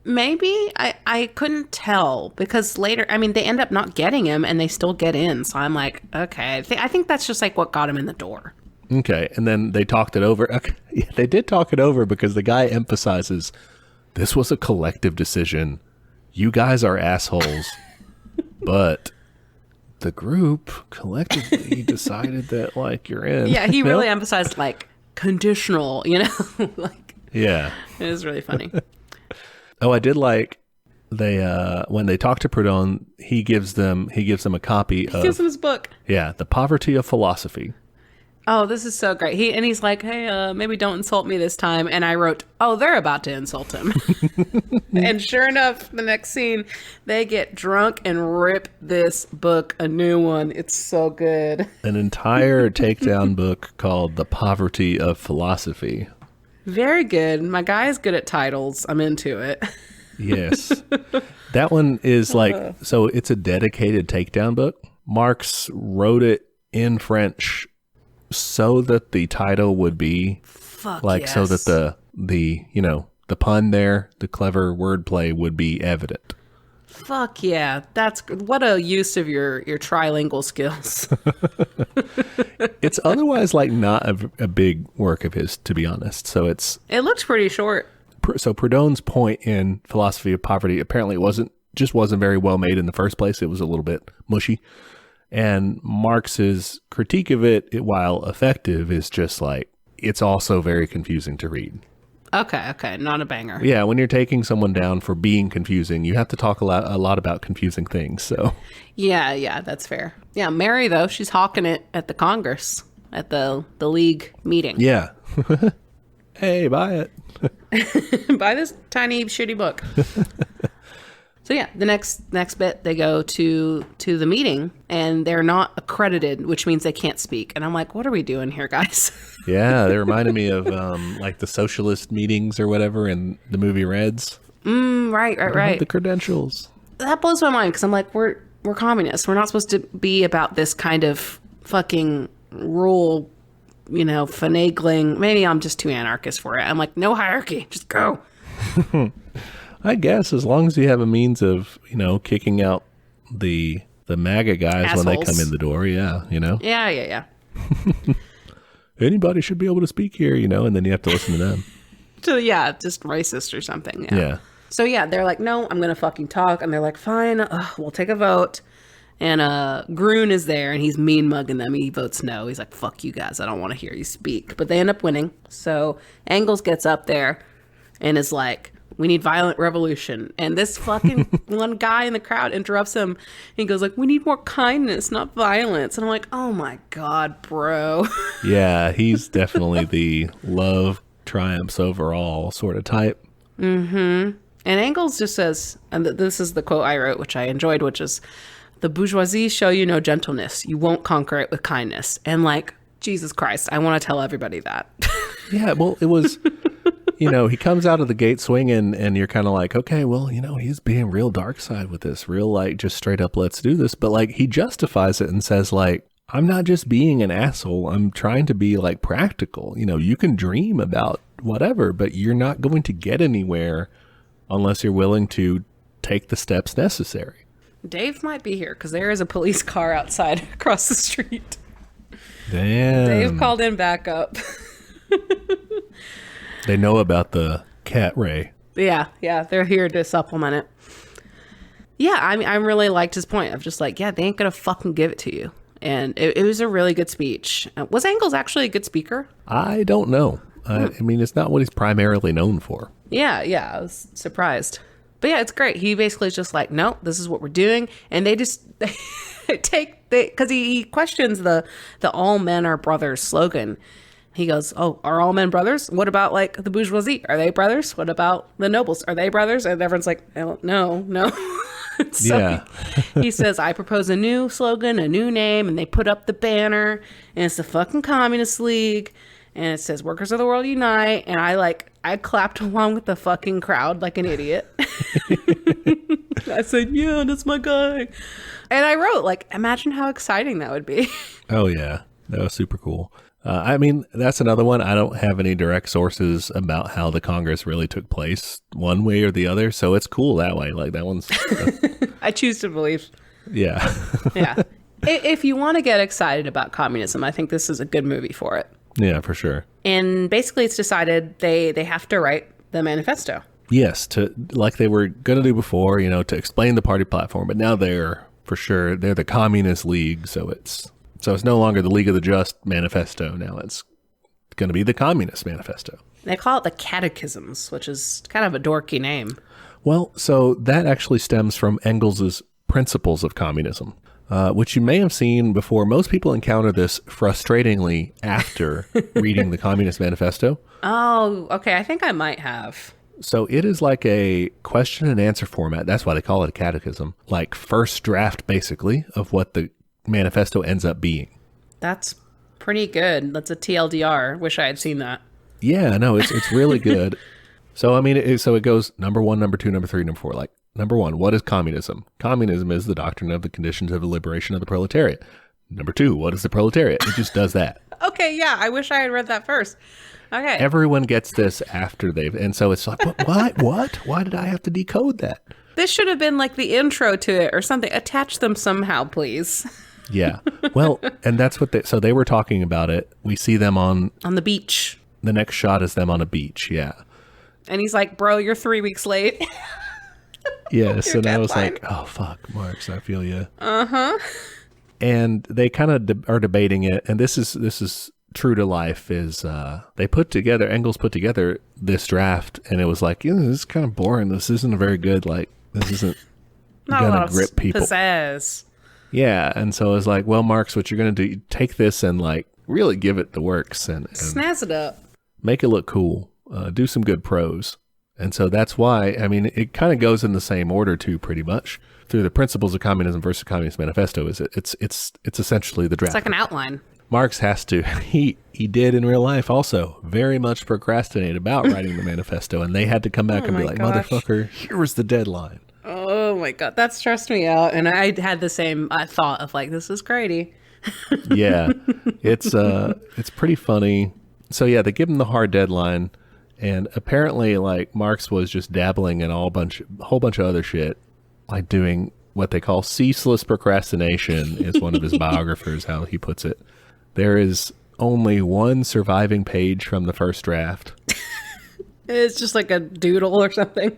Maybe. I couldn't tell because later, they end up not getting him and they still get in. So I'm like, okay. I think that's just like what got him in the door. Okay, and then they talked it over. Okay. Yeah, they did talk it over because the guy emphasizes, this was a collective decision. You guys are assholes, but the group collectively decided that, you're in. Yeah, he really emphasized, conditional, Yeah. It was really funny. Oh, I did like they when they talk to Proudhon, he gives them a copy of... He gives him his book. Yeah, The Poverty of Philosophy. Oh, this is so great. He's like, hey, maybe don't insult me this time. And I wrote, oh, they're about to insult him. And sure enough, the next scene, they get drunk and rip this book a new one. It's so good. An entire takedown book called The Poverty of Philosophy. Very good. My guy's good at titles. I'm into it. Yes. That one is so it's a dedicated takedown book. Marx wrote it in French so that the title would be so that the pun there, the clever wordplay would be evident. Fuck yeah. That's what a use of your trilingual skills. It's otherwise not a big work of his, to be honest. So it looks pretty short. So Proudhon's point in Philosophy of Poverty apparently wasn't very well made in the first place. It was a little bit mushy. And Marx's critique of it, while effective, is just it's also very confusing to read. Okay, not a banger. Yeah, when you're taking someone down for being confusing, you have to talk a lot about confusing things. So yeah, that's fair. Yeah, Mary though, she's hawking it at the Congress at the League meeting. Yeah. Hey, buy it. Buy this tiny shitty book. So yeah, the next bit, they go to the meeting and they're not accredited, which means they can't speak. And I'm like, what are we doing here, guys? Yeah, they reminded me of the socialist meetings or whatever in the movie Reds. Right. The credentials. That blows my mind because I'm like, we're communists. We're not supposed to be about this kind of fucking rule, finagling. Maybe I'm just too anarchist for it. I'm like, no hierarchy, just go. I guess as long as you have a means of, kicking out the MAGA guys assholes when they come in the door. Yeah, Yeah. Anybody should be able to speak here, and then you have to listen to them. So yeah, just racist or something. Yeah. So yeah, they're like, no, I'm going to fucking talk. And they're like, fine, we'll take a vote. And Grun is there and he's mean mugging them. He votes no. He's like, fuck you guys. I don't want to hear you speak. But they end up winning. So Engels gets up there and is like, We need violent revolution. And this fucking one guy in the crowd interrupts him. He goes like, we need more kindness, not violence. And I'm like, oh my God, bro. Yeah, he's definitely the love triumphs over all sort of type. Mm-hmm. And Engels just says, and this is the quote I wrote, which I enjoyed, which is, the bourgeoisie show you no gentleness. You won't conquer it with kindness. And like, Jesus Christ, I want to tell everybody that. Yeah, well, it was, he comes out of the gate swinging and you're kind of like, okay, well, he's being real dark side with this, real like just straight up, let's do this. But like he justifies it and says like, I'm not just being an asshole. I'm trying to be like practical. You can dream about whatever, but you're not going to get anywhere unless you're willing to take the steps necessary. Dave might be here because there is a police car outside across the street. Damn. Dave called in backup. They know about the cat ray. Yeah, they're here to supplement it. Yeah, I really liked his point of just like, yeah, they ain't gonna fucking give it to you. And it was a really good speech. Was Engels actually a good speaker? I don't know. I mean, it's not what he's primarily known for. Yeah, I was surprised. But yeah, it's great. He basically is just like, no, this is what we're doing. And they because he questions the all men are brothers slogan. He goes, oh, are all men brothers? What about like the bourgeoisie? Are they brothers? What about the nobles? Are they brothers? And everyone's like, oh, no. So yeah. he says, I propose a new slogan, a new name. And they put up the banner. And it's the fucking Communist League. And it says, workers of the world unite. And I clapped along with the fucking crowd like an idiot. I said, yeah, that's my guy. And I wrote, like, imagine how exciting that would be. Oh, yeah. That was super cool. I mean, that's another one. I don't have any direct sources about how the Congress really took place one way or the other. So it's cool that way. Like, that one's... I choose to believe. Yeah. Yeah. If you want to get excited about communism, I think this is a good movie for it. Yeah, for sure. And basically it's decided they have to write the manifesto. Yes, like they were going to do before, to explain the party platform. But now they're the Communist League. So it's no longer the League of the Just manifesto. Now it's going to be the Communist Manifesto. They call it the Catechisms, which is kind of a dorky name. Well, so that actually stems from Engels's Principles of Communism, which you may have seen before. Most people encounter this frustratingly after reading the Communist Manifesto. Oh, okay. I think I might have. So it is like a question and answer format. That's why they call it a catechism. Like first draft, basically, of what the manifesto ends up being. That's pretty good. That's a TLDR. Wish I had seen that. Yeah, no, it's really good. So, I mean, it goes number 1, number 2, number 3, number 4. Like, number 1, what is communism? Communism is the doctrine of the conditions of the liberation of the proletariat. Number 2, what is the proletariat? It just does that. Okay, yeah, I wish I had read that first. Okay. Everyone gets this after and so it's like, what? Why did I have to decode that? This should have been like the intro to it or something. Attach them somehow, please. Yeah. Well, and that's what so they were talking about it. We see them on the beach. The next shot is them on a beach. Yeah. And he's like, bro, you're 3 weeks late. Yes. And I was like, oh, fuck, Marx, I feel you. Uh-huh. And they kind of are debating it. And this is true to life is Engels put together this draft and it was like, this is kind of boring. This isn't a very good, this isn't going to grip people. Pizzazz. Yeah. And so I was like, well, Marx, what you're going to do, take this and really give it the works and snazz it up. Make it look cool. Do some good prose. And so that's why, I mean, it kind of goes in the same order too, pretty much. Through the Principles of Communism versus Communist Manifesto, it's essentially the draft. It's like an outline. Marx has to, he did in real life also very much procrastinate about writing the manifesto. And they had to come back and be like, motherfucker, here was the deadline. Oh my God, that stressed me out. And I had the same thought of like, this is Grady. Yeah, it's pretty funny. So yeah, they give him the hard deadline. And apparently like Marx was just dabbling in a whole bunch of other shit, like doing what they call ceaseless procrastination is one of his biographers, how he puts it. There is only one surviving page from the first draft. It's just like a doodle or something.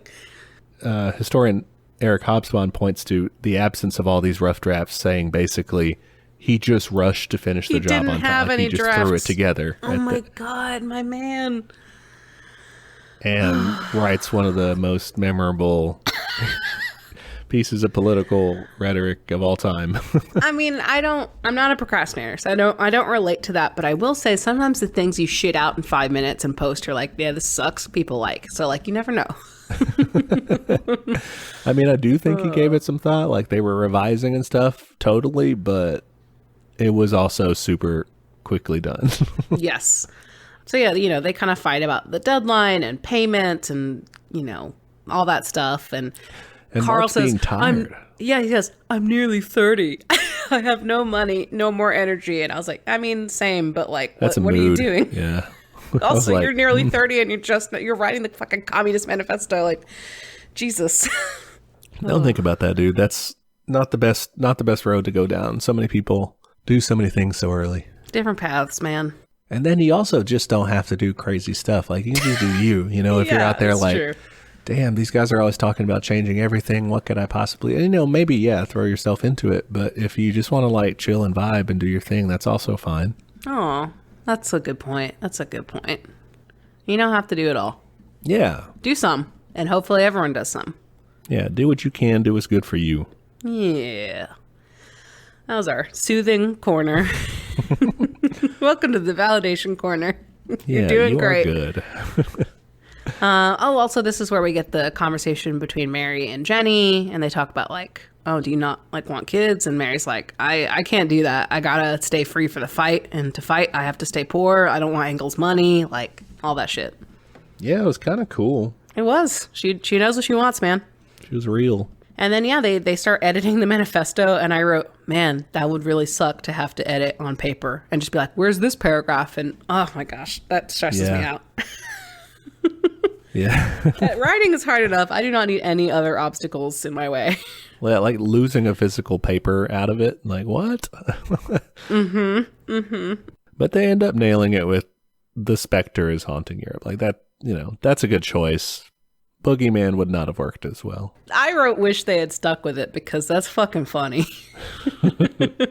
Historian Eric Hobsbawm points to the absence of all these rough drafts, saying basically he just rushed to finish the job on time. He just threw it together. Oh my God, my man. and writes one of the most memorable pieces of political rhetoric of all time. I mean, I'm not a procrastinator, so I don't relate to that, but I will say sometimes the things you shit out in 5 minutes and post are like, yeah, this sucks, people like. So like, you never know. I mean, I do think he gave it some thought, like they were revising and stuff, totally, but it was also super quickly done. Yes. So yeah, they kind of fight about the deadline and payment and, all that stuff. And Karl Mark's says, being tired. he says, I'm nearly 30. I have no money, no more energy. And I was like, I mean, same, but like, what are you doing? Yeah. Also, you're nearly 30 and you're writing the fucking Communist Manifesto. Like, Jesus. Don't think about that, dude. That's not the best road to go down. So many people do so many things so early. Different paths, man. And then you also just don't have to do crazy stuff. Like, you can just do you, if you're out there like, true. Damn, these guys are always talking about changing everything. What could I possibly, maybe, throw yourself into it. But if you just want to like chill and vibe and do your thing, that's also fine. Oh, that's a good point. You don't have to do it all. Yeah. Do some. And hopefully everyone does some. Yeah. Do what you can. Do what's good for you. Yeah. That was our soothing corner. Welcome to the validation corner. You're doing great. Good. Also, this is where we get the conversation between Mary and Jenny, and they talk about like, oh, do you not like want kids? And Mary's like, I can't do that. I gotta stay free for the fight, and to fight, I have to stay poor. I don't want Engels' money, like all that shit. Yeah, it was kind of cool. It was. She knows what she wants, man. She was real. And then, they start editing the manifesto, and I wrote, man, that would really suck to have to edit on paper and just be like, where's this paragraph? And oh my gosh, that stresses me out. Yeah. Writing is hard enough. I do not need any other obstacles in my way. Yeah, like losing a physical paper out of it. Like, what? But they end up nailing it with the specter is haunting Europe. Like that, that's a good choice. Boogeyman would not have worked as well. I wrote wish they had stuck with it because that's fucking funny.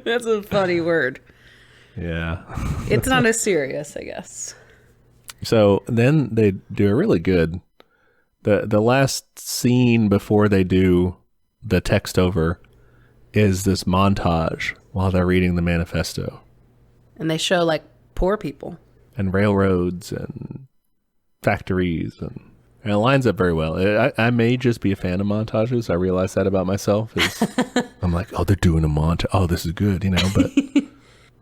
That's a funny word. Yeah. It's not as serious, I guess. So then they do a really good, the last scene before they do the text over is this montage while they're reading the manifesto. And they show like poor people. And railroads and factories and it lines up very well. I may just be a fan of montages. I realize that about myself. I'm like, oh, they're doing a montage. Oh, this is good, but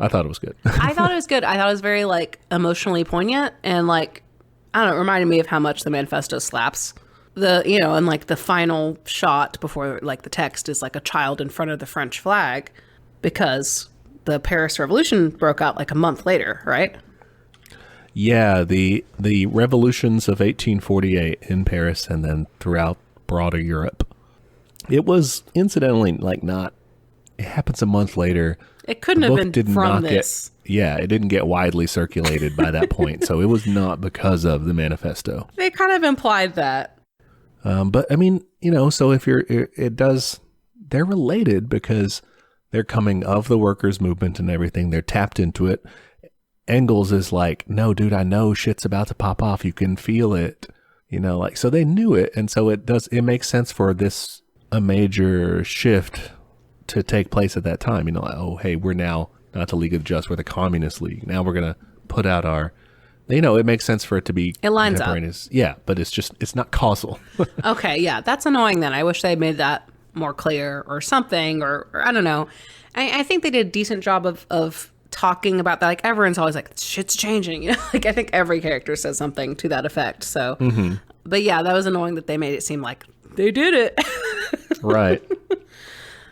I thought it was good. I thought it was good. I thought it was very like emotionally poignant and like, I don't know, it reminded me of how much the manifesto slaps. And like the final shot before like the text is like a child in front of the French flag because the Paris Revolution broke out like a month later, right? Yeah, the revolutions of 1848 in Paris and then throughout broader Europe. It was incidentally it happens a month later. It couldn't have been from this. It didn't get widely circulated by that point. So it was not because of the manifesto. They kind of implied that. But I mean, so if they're related because they're coming of the workers' movement and everything. They're tapped into it. Engels is like, no, dude, I know shit's about to pop off. You can feel it, so they knew it. And so it makes sense for a major shift to take place at that time. Like, oh, hey, we're now not the League of Just, we're the Communist League. Now we're going to put out our, it makes sense for it to be. It lines up. Yeah, but it's not causal. Okay, yeah, that's annoying then. I wish they made that more clear or something, or I don't know. I think they did a decent job of talking about that. Like everyone's always like, shit's changing. Like I think every character says something to that effect. So, But yeah, that was annoying that they made it seem like they did it. Right.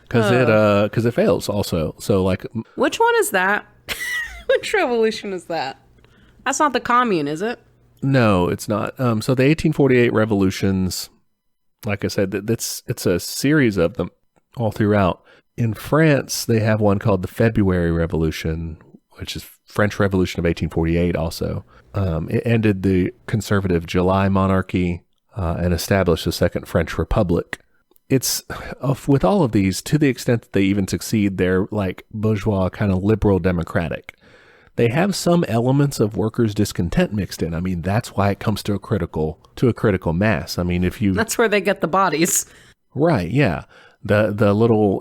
Because it fails also. So like, which one is that? Which revolution is that? That's not the commune, is it? No, it's not. So the 1848 revolutions, like I said, it's a series of them all throughout. In France, they have one called the February Revolution, which is French Revolution of 1848 also. It ended the conservative July monarchy and established the Second French Republic. It's with all of these, to the extent that they even succeed, they're like bourgeois, kind of liberal democratic. they have some elements of workers' discontent mixed in. I mean, that's why it comes to a critical mass. I mean, that's where they get the bodies. Right, yeah. The little,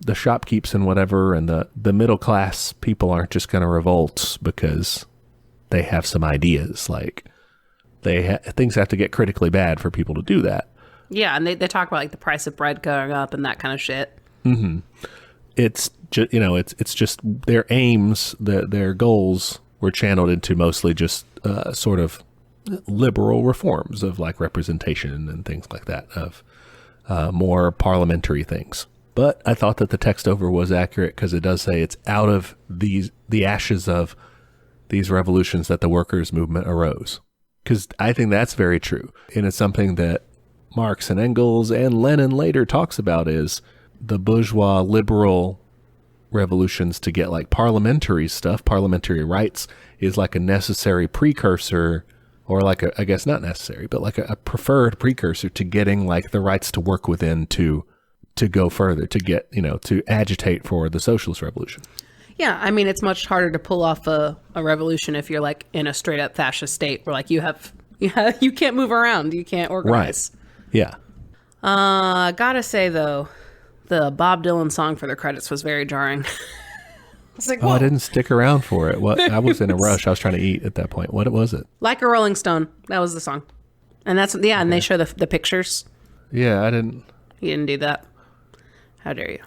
the shopkeepers and whatever, and the middle class people aren't just going to revolt because they have some ideas. Like, things have to get critically bad for people to do that. Yeah, and they talk about like the price of bread going up and that kind of shit. Mm-hmm. It's just, it's just their aims, their goals were channeled into mostly just sort of liberal reforms of like representation and things like that, of more parliamentary things. But I thought that the text over was accurate because it does say it's out of the ashes of these revolutions that the workers' movement arose. Because I think that's very true. And it's something that Marx and Engels and Lenin later talks about, is the bourgeois liberal revolutions to get like parliamentary stuff, parliamentary rights, is like a necessary precursor, or like I guess not necessary, but like a preferred precursor to getting like the rights to work within to go further, to get, to agitate for the socialist revolution. Yeah, I mean, it's much harder to pull off a revolution if you're like in a straight up fascist state where like you can't move around, you can't organize. Right. Yeah. Gotta say though, the Bob Dylan song for the credits was very jarring. I was like, I didn't stick around for it. I was in a rush. I was trying to eat at that point. What was it? Like a Rolling Stone. That was the song. And that's, yeah, okay. And they show the pictures. Yeah, I didn't. You didn't do that? How dare you?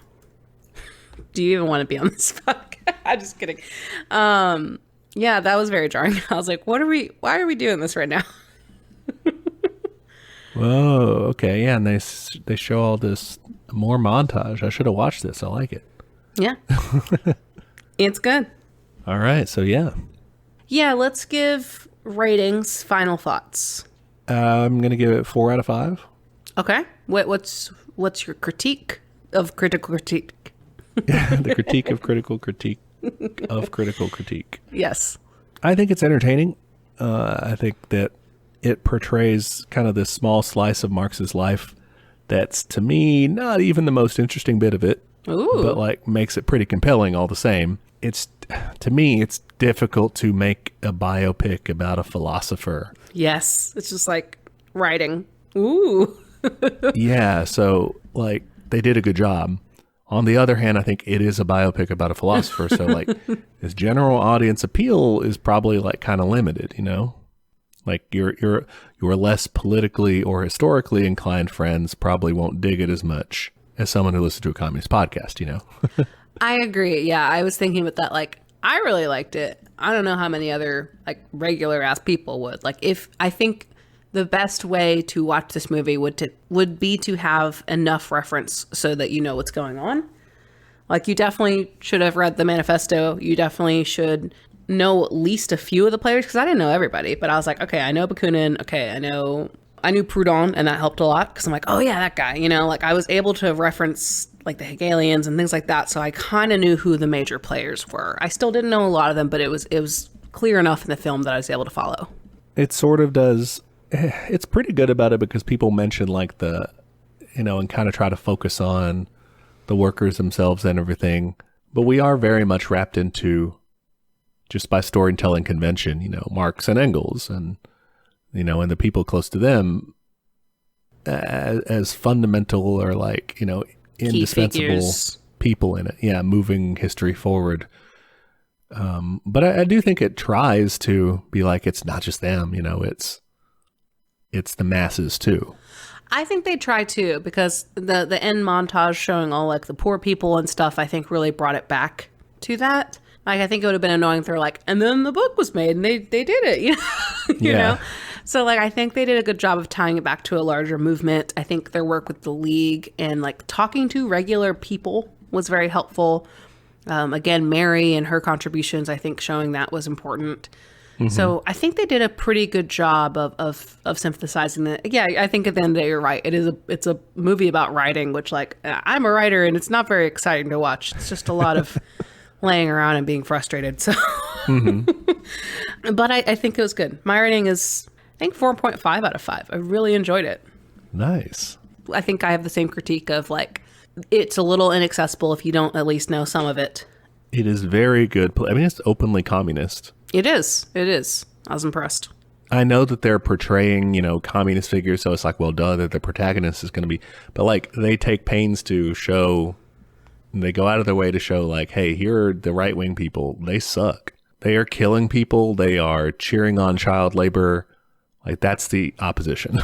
Do you even want to be on this podcast? I'm just kidding. Yeah, that was very jarring. I was like, why are we doing this right now? Whoa, okay. Yeah, and they show all this more montage. I should have watched this. I like it. Yeah. It's good. All right, so yeah. Yeah, let's give ratings, final thoughts. I'm going to give it 4 out of 5. Okay. What's your critique of critical critique? The critique of critical critique of critical critique. Yes. I think it's entertaining. I think that it portrays kind of this small slice of Marx's life that's, to me, not even the most interesting bit of it. Ooh. But like makes it pretty compelling all the same. To me, it's difficult to make a biopic about a philosopher. Yes. It's just like writing. Ooh. Yeah. So like they did a good job. On the other hand, I think it is a biopic about a philosopher. So like his general audience appeal is probably like kind of limited, like your less politically or historically inclined friends probably won't dig it as much as someone who listens to a communist podcast, I agree. Yeah, I was thinking about that. Like, I really liked it. I don't know how many other like regular ass people would. Like, I think the best way to watch this movie would be to have enough reference so that you know what's going on. Like, you definitely should have read the manifesto. You definitely should know at least a few of the players, because I didn't know everybody. But I was like, okay, I know Bakunin. Okay, I knew Proudhon, and that helped a lot because I'm like, oh yeah, that guy. Like I was able to reference like the Hegelians and things like that. So I kind of knew who the major players were. I still didn't know a lot of them, but it was clear enough in the film that I was able to follow. It sort of does. It's pretty good about it because people mention like and kind of try to focus on the workers themselves and everything. But we are very much wrapped into, just by storytelling convention, Marx and Engels and, and the people close to them as fundamental or like, indispensable people in it. Yeah. Moving history forward. But I do think it tries to be like, it's not just them, it's the masses too. I think they try to, because the end montage showing all like the poor people and stuff, I think really brought it back to that. Like, I think it would have been annoying if they're like, and then the book was made and they did it, you know? So like, I think they did a good job of tying it back to a larger movement. I think their work with the League and like talking to regular people was very helpful. Again, Mary and her contributions, I think showing that was important. Mm-hmm. So I think they did a pretty good job of synthesizing that. Yeah, I think at the end of the day, you're right. It's a movie about writing, which like I'm a writer and it's not very exciting to watch. It's just a lot of laying around and being frustrated. So, but I think it was good. My rating is, I think 4.5 out of 5. I really enjoyed it. Nice. I think I have the same critique of like, it's a little inaccessible if you don't at least know some of it. It is very good. I mean, it's openly communist. It is. It is. I was impressed. I know that they're portraying, communist figures, so it's like, well, duh, that the protagonist is going to be. But, like, they take pains to show, they go out of their way to show, like, hey, here are the right-wing people. They suck. They are killing people. They are cheering on child labor. Like, that's the opposition.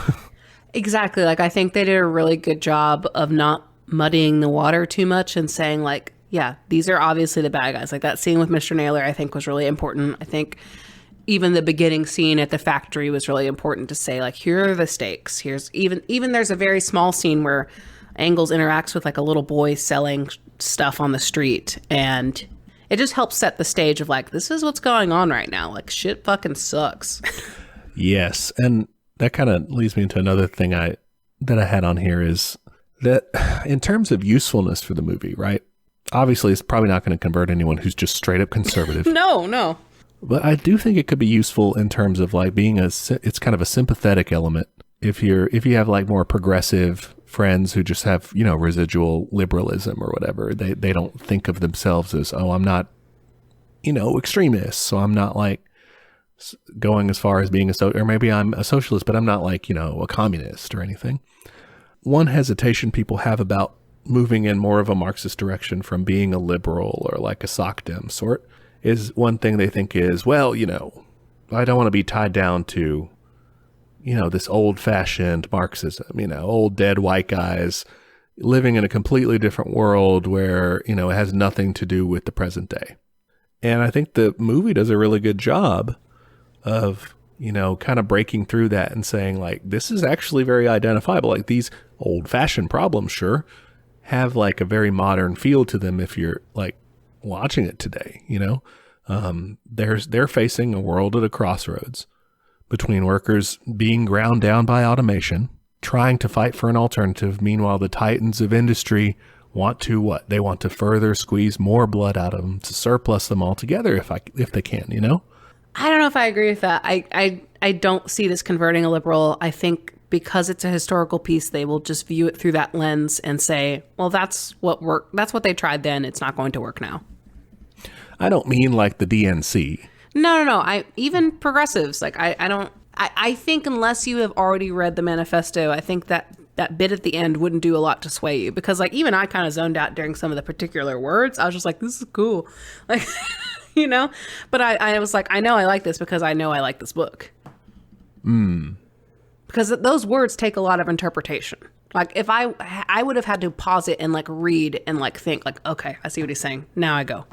Exactly. Like, I think they did a really good job of not muddying the water too much and saying, like, yeah, these are obviously the bad guys. Like, that scene with Mr. Naylor, I think, was really important. I think even the beginning scene at the factory was really important to say, like, here are the stakes. Here's even there's a very small scene where Engels interacts with, like, a little boy selling stuff on the street, and it just helps set the stage of, like, this is what's going on right now. Like, shit fucking sucks. Yes, and that kind of leads me into another thing that I had on here is that in terms of usefulness for the movie, right? Obviously, it's probably not going to convert anyone who's just straight up conservative. No. But I do think it could be useful in terms of like being it's kind of a sympathetic element. If you have like more progressive friends who just have, residual liberalism or whatever, they don't think of themselves as, oh, I'm not, extremist. So I'm not like going as far as being or maybe I'm a socialist, but I'm not like, a communist or anything. One hesitation people have about moving in more of a Marxist direction from being a liberal or like a soc dem sort is one thing they think is, well, I don't want to be tied down to, this old-fashioned Marxism, old dead white guys living in a completely different world where, it has nothing to do with the present day. And I think the movie does a really good job of, kind of breaking through that and saying, like, this is actually very identifiable. Like, these old-fashioned problems, sure, have like a very modern feel to them if you're like watching it today, they're facing a world at a crossroads between workers being ground down by automation, trying to fight for an alternative. Meanwhile, the titans of industry want to what? They want to further squeeze more blood out of them to surplus them altogether if they can, I don't know if I agree with that. I don't see this converting a liberal. I think because it's a historical piece, they will just view it through that lens and say, well, that's what worked. That's what they tried then. It's not going to work now. I don't mean like the DNC. No. Even progressives, like I think unless you have already read the manifesto, I think that bit at the end wouldn't do a lot to sway you, because like even I kind of zoned out during some of the particular words. I was just like, this is cool. Like, but I was like, I know I like this because I know I like this book. Because those words take a lot of interpretation. Like if I would have had to pause it and like read and like think like, okay, I see what he's saying. Now I go.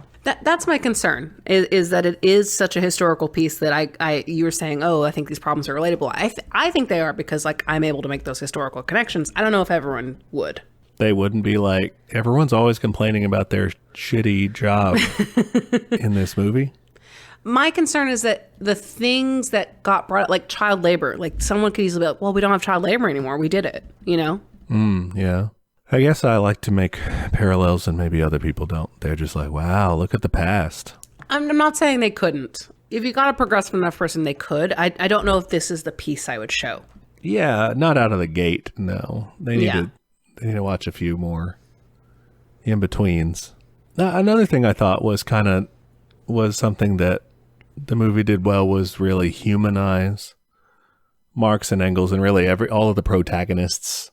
That's my concern is that it is such a historical piece that you were saying, oh, I think these problems are relatable. I think they are because like I'm able to make those historical connections. I don't know if everyone would. They wouldn't be like, everyone's always complaining about their shitty job in this movie. My concern is that the things that got brought up, like child labor, like someone could easily be like, well, we don't have child labor anymore. We did it, Yeah. I guess I like to make parallels and maybe other people don't. They're just like, wow, look at the past. I'm not saying they couldn't. If you got a progressive enough person, they could. I don't know if this is the piece I would show. Yeah, not out of the gate, no. They need to watch a few more in-betweens. Now, another thing I thought was something that the movie did well was really humanize Marx and Engels, and really all of the protagonists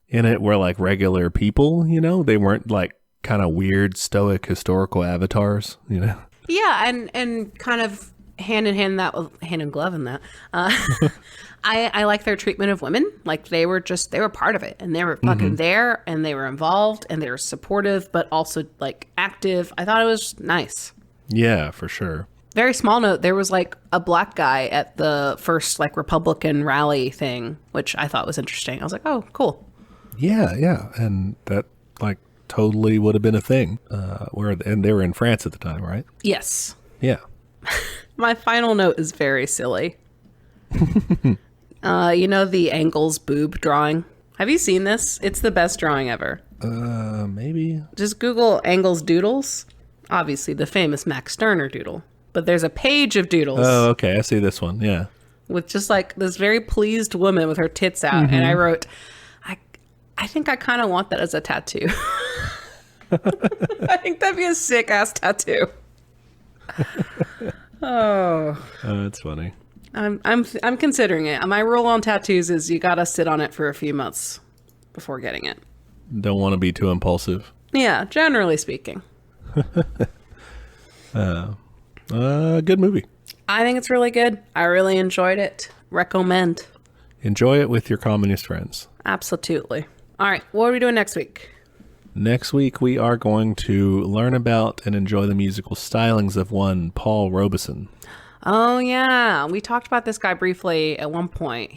in it were like regular people, they weren't like kind of weird stoic historical avatars, Yeah, and kind of hand in glove in that. I like their treatment of women. Like they were part of it, and they were fucking there, and they were involved, and they were supportive, but also like active. I thought it was nice. Yeah, for sure. Very small note, there was like a black guy at the first like Republican rally thing, which I thought was interesting. I was like, oh, cool. Yeah. And that like totally would have been a thing. And they were in France at the time, right? Yes. Yeah. My final note is very silly. The Engels boob drawing. Have you seen this? It's the best drawing ever. Maybe. Just Google Engels doodles. Obviously, the famous Max Stirner doodle. But there's a page of doodles. Oh, okay. I see this one. Yeah. With just like this very pleased woman with her tits out. And I wrote, I think I kind of want that as a tattoo. I think that'd be a sick ass tattoo. Oh, that's funny. I'm considering it. My rule on tattoos is you gotta sit on it for a few months before getting it. Don't want to be too impulsive. Yeah, generally speaking. Good movie. I think it's really good. I really enjoyed it. Recommend. Enjoy it with your communist friends. Absolutely. All right, what are we doing next week? Next week, we are going to learn about and enjoy the musical stylings of one Paul Robeson. Oh, yeah. We talked about this guy briefly at one point.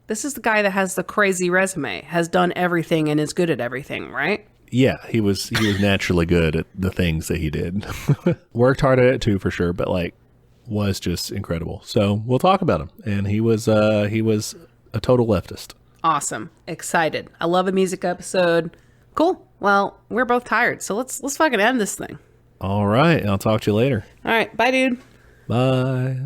This is the guy that has the crazy resume, has done everything and is good at everything, right? Yeah, he was naturally good at the things that he did. Worked hard at it too, for sure, but was just incredible. So we'll talk about him. And he was a total leftist. Awesome. Excited. I love a music episode. Cool. Well, we're both tired, so let's fucking end this thing. All right. I'll talk to you later. All right. Bye, dude. Bye.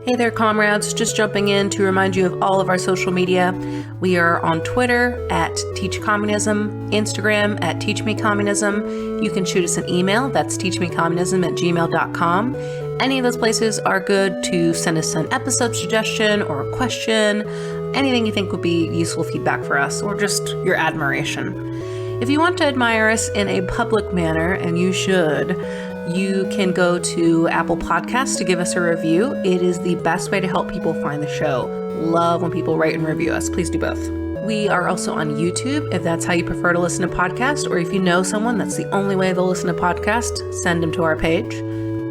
Hey there, comrades. Just jumping in to remind you of all of our social media. We are on Twitter at teachcommunism, Instagram at teachmecommunism. You can shoot us an email. That's teachmecommunism@gmail.com. Any of those places are good to send us an episode suggestion or a question, anything you think would be useful feedback for us, or just your admiration. If you want to admire us in a public manner, and you should, you can go to Apple Podcasts to give us a review. It is the best way to help people find the show. Love when people rate and review us. Please do both. We are also on YouTube, if that's how you prefer to listen to podcasts, or if you know someone that's the only way they'll listen to podcasts, send them to our page.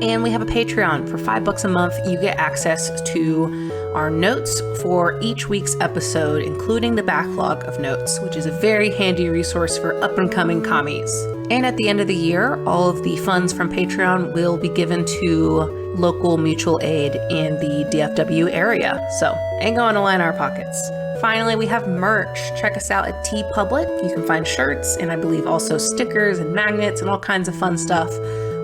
And we have a Patreon. For $5 a month, you get access to our notes for each week's episode, including the backlog of notes, which is a very handy resource for up-and-coming commies. And at the end of the year, all of the funds from Patreon will be given to local mutual aid in the DFW area. So, ain't going to line our pockets. Finally, we have merch. Check us out at TeePublic. You can find shirts and I believe also stickers and magnets and all kinds of fun stuff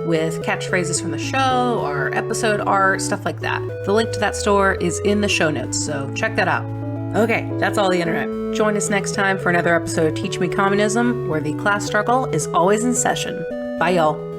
with catchphrases from the show or episode art, stuff like that. The link to that store is in the show notes, so check that out. Okay, that's all the internet. Join us next time for another episode of Teach Me Communism, where the class struggle is always in session. Bye, y'all.